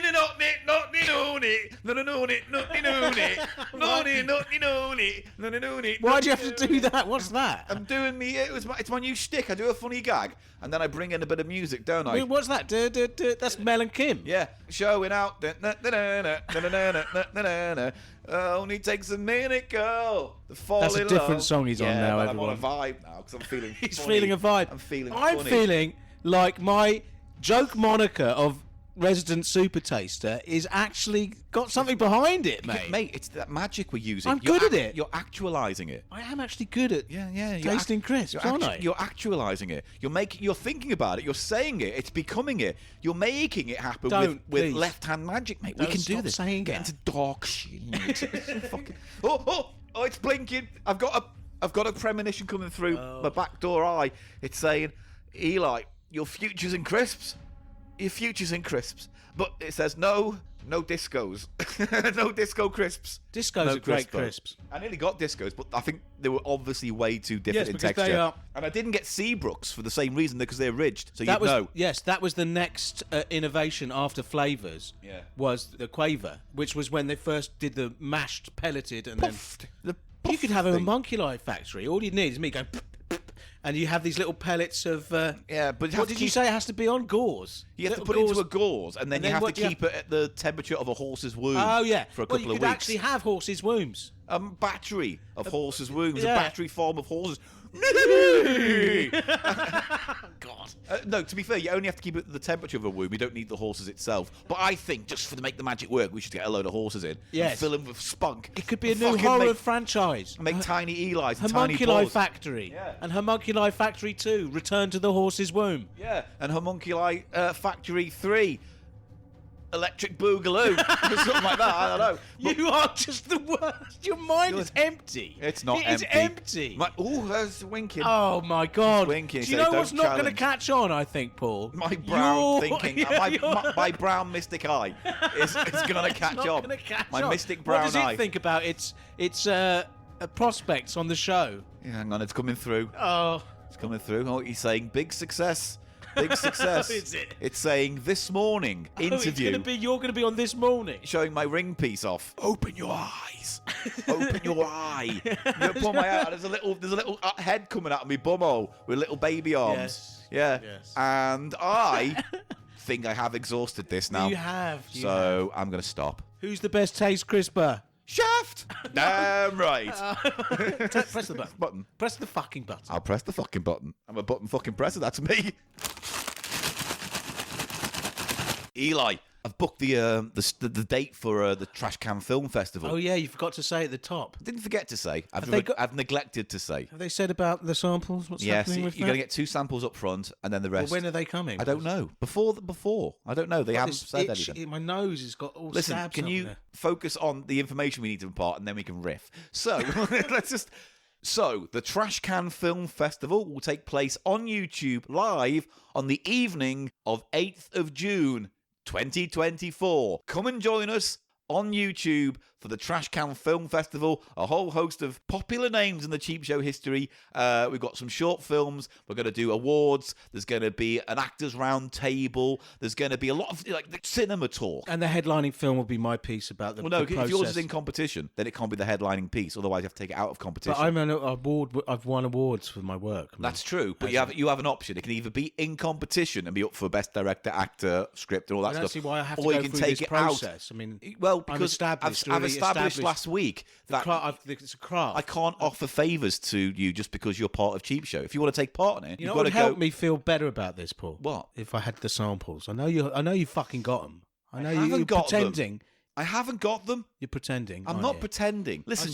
you have to do that? What's that? I'm doing it's my new shtick. I do a funny gag, and then I bring in a bit of music, don't I? Wait, what's that? That's Mel and Kim. Yeah, showing out. Only takes a minute, girl. That's a different song he's on now, but everyone. I'm on a vibe now because I'm feeling. He's funny. feeling a vibe. I'm feeling like my joke moniker of Resident Super Taster is actually got something behind it, mate. Mate, it's that magic we're using. I'm good at it. You're actualizing it. I am actually good at tasting crisps, aren't I? You're actualizing it. You're thinking about it. You're saying it. It's becoming it. You're making it happen with left-hand magic, mate. We can do this. Get into dark shit. Oh, it's blinking. I've got a premonition coming through my back door eye. It's saying, Eli, your future's in crisps. Your future's in crisps. But it says no discos. No disco crisps. Discos are great crisps. I nearly got discos, but I think they were obviously way too different in texture. They are. And I didn't get Seabrooks for the same reason, because they're ridged. So you'd know. Yes, that was the next innovation after flavours. Yeah. Was the quaver, which was when they first did the mashed, pelleted, and Puffed. you could have a homunculi factory. All you need is me going. And you have these little pellets of... but what did you say? It has to be on gauze? You have to put it into a gauze, and then you have to keep it at the temperature of a horse's womb for a couple of weeks. You could actually have horses' wombs. A battery of horses' wombs, a battery farm of horses. God. No, to be fair, you only have to keep it at the temperature of a womb. You don't need the horses itself. But I think, just to make the magic work, we should get a load of horses in and fill them with spunk. It could be a new horror franchise. Make tiny Eli's and tiny Pauls. Homunculi Factory. Yeah. And Homunculi Factory 2, Return to the Horse's Womb. Yeah, and Homunculi Factory 3, Electric Boogaloo. Something like that, I don't know. You are just the worst. Your mind is empty. It's not empty. It's empty. There's winking. Oh, my God. Winking. Do you know what's not going to catch on, I think, Paul? My brown thinking. My brown mystic eye is going to catch on. My mystic brown eye. What does it think about its prospects on the show? Yeah, hang on, it's coming through. Oh. It's coming through. Oh, he's saying big success. Big success. Is it? It's saying this morning interview. You're going to be on this morning. Showing my ring piece off. Open your eyes. Open your eye. You pull my out. There's a little head coming out of me bumhole with little baby arms. Yes. Yeah. Yes. And I think I have exhausted this now. You have. I'm going to stop. Who's the best taste crisper? Shaft! Damn right. Press the button. Press the fucking button. I'll press the fucking button. I'm a button fucking presser. That's me. Eli, I've booked the date for the Trash Can Film Festival. Oh, yeah, you forgot to say at the top. I didn't forget to say. I've neglected to say. Have they said about the samples? What's happening with that? You're going to get 2 samples up front, and then the rest. Well, when are they coming? I don't know. Before. I don't know. They haven't said anything. My nose has got all Listen, stabs. Can you focus on the information we need to impart, and then we can riff? So, So, the Trash Can Film Festival will take place on YouTube live on the evening of 8th of June, 2024. Come and join us on YouTube for the Trash Can Film Festival. A whole host of popular names in the Cheap Show history. We've got some short films. We're going to do awards. There's going to be an actors round table. There's going to be a lot of like the cinema talk. And the headlining film will be my piece about the Well, no, the process. if yours is in competition, then it can't be the headlining piece. Otherwise, you have to take it out of competition. But I've won awards for my work. That's true, but you have an option. It can either be in competition and be up for best director, actor, script, and all that stuff. I don't see why I have to or go you can through take this it process. out. I mean, well, because I've established last week that it's a craft. I can't offer favours to you just because you're part of Cheap Show. If you want to take part in it, you know you've what got would to help me feel better about this, Paul? What? If I had the samples. I know you fucking got them. I know you're got pretending. I haven't got them. You're pretending. I'm not pretending. Listen,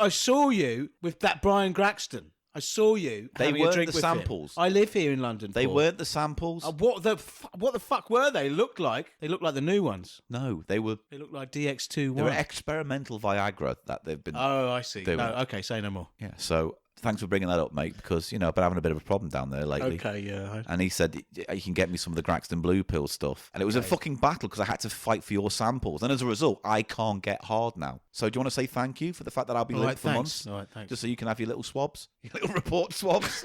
I saw you with that Brian Graxton. I saw you. They having weren't a drink the with samples. Him. I live here in London. They Paul. weren't the samples. What the fuck were they? Looked like they looked like the new ones. No, they were. They looked like DX2. They were experimental Viagra that they've been. Oh, I see. No, okay, say no more. Yeah. So thanks for bringing that up, mate. Because I've been having a bit of a problem down there lately. Okay, yeah. And he said you can get me some of the Graxton Blue Pill stuff, and it was a fucking battle because I had to fight for your samples, and as a result, I can't get hard now. So do you want to say thank you for the fact that I'll be limp for months? All right, thanks. Just so you can have your little swabs, your little report swabs.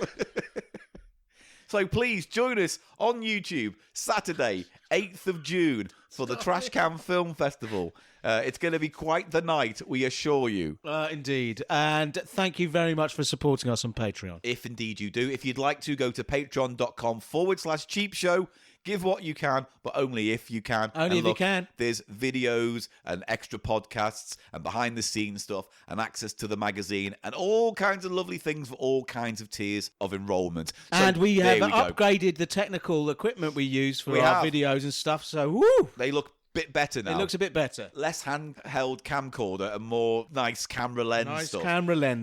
So please join us on YouTube Saturday, 8th of June for the Trash Can Film Festival. It's going to be quite the night, we assure you. Indeed. And thank you very much for supporting us on Patreon. If indeed you do. If you'd like to, go to patreon.com/cheapshow. Give what you can, but only if you can. Only if you can. There's videos and extra podcasts and behind-the-scenes stuff and access to the magazine and all kinds of lovely things for all kinds of tiers of enrolment. And we have upgraded the technical equipment we use for our videos and stuff, so woo! They look bit better now. It looks a bit better. Less handheld camcorder and more nice camera lens stuff.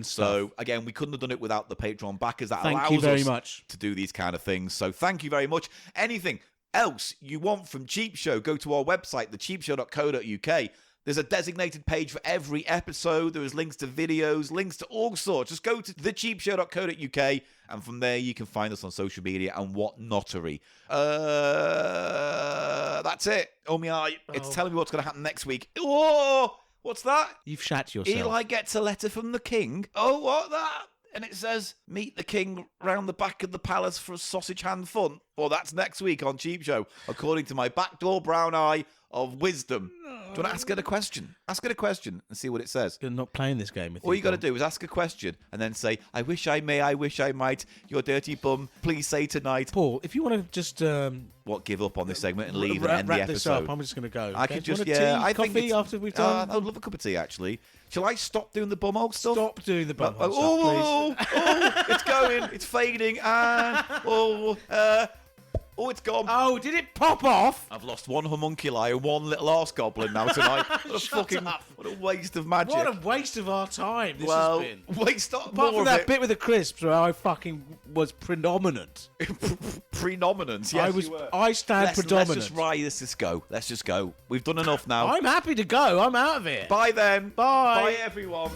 So, again, we couldn't have done it without the Patreon backers. That allows us to do these kind of things. So thank you very much. Anything else you want from Cheap Show, go to our website, thecheapshow.co.uk. There's a designated page for every episode. There is links to videos, links to all sorts. Just go to thecheapshow.co.uk, and from there you can find us on social media and whatnottery. That's it. It's telling me what's going to happen next week. Oh, what's that? You've shat yourself. Eli gets a letter from the king. Oh, what that? And it says, meet the king round the back of the palace for a sausage hand fun. Well, that's next week on Cheap Show, according to my backdoor brown eye of wisdom. No. Do you want to ask it a question? Ask it a question and see what it says. You're not playing this game with All you got to do is ask a question and then say, I wish I may, I wish I might, your dirty bum, please say tonight. Paul, if you want to just... give up on this segment and leave and end the episode? This up. I'm just going to go. I could just, coffee after we've done? I'd love a cup of tea, actually. Shall I stop doing the bumhole stuff? Stop doing the bumhole stuff, please. It's going. It's fading. And, it's gone. Oh, did it pop off? I've lost one homunculi and one little arse goblin now tonight. What a waste of magic. What a waste of our time this has been. Apart from that bit with the crisps where I fucking was predominant. Predominance, yes. I stand predominant. Let's just go. Let's just go. We've done enough now. I'm happy to go. I'm out of here. Bye then. Bye. Bye everyone.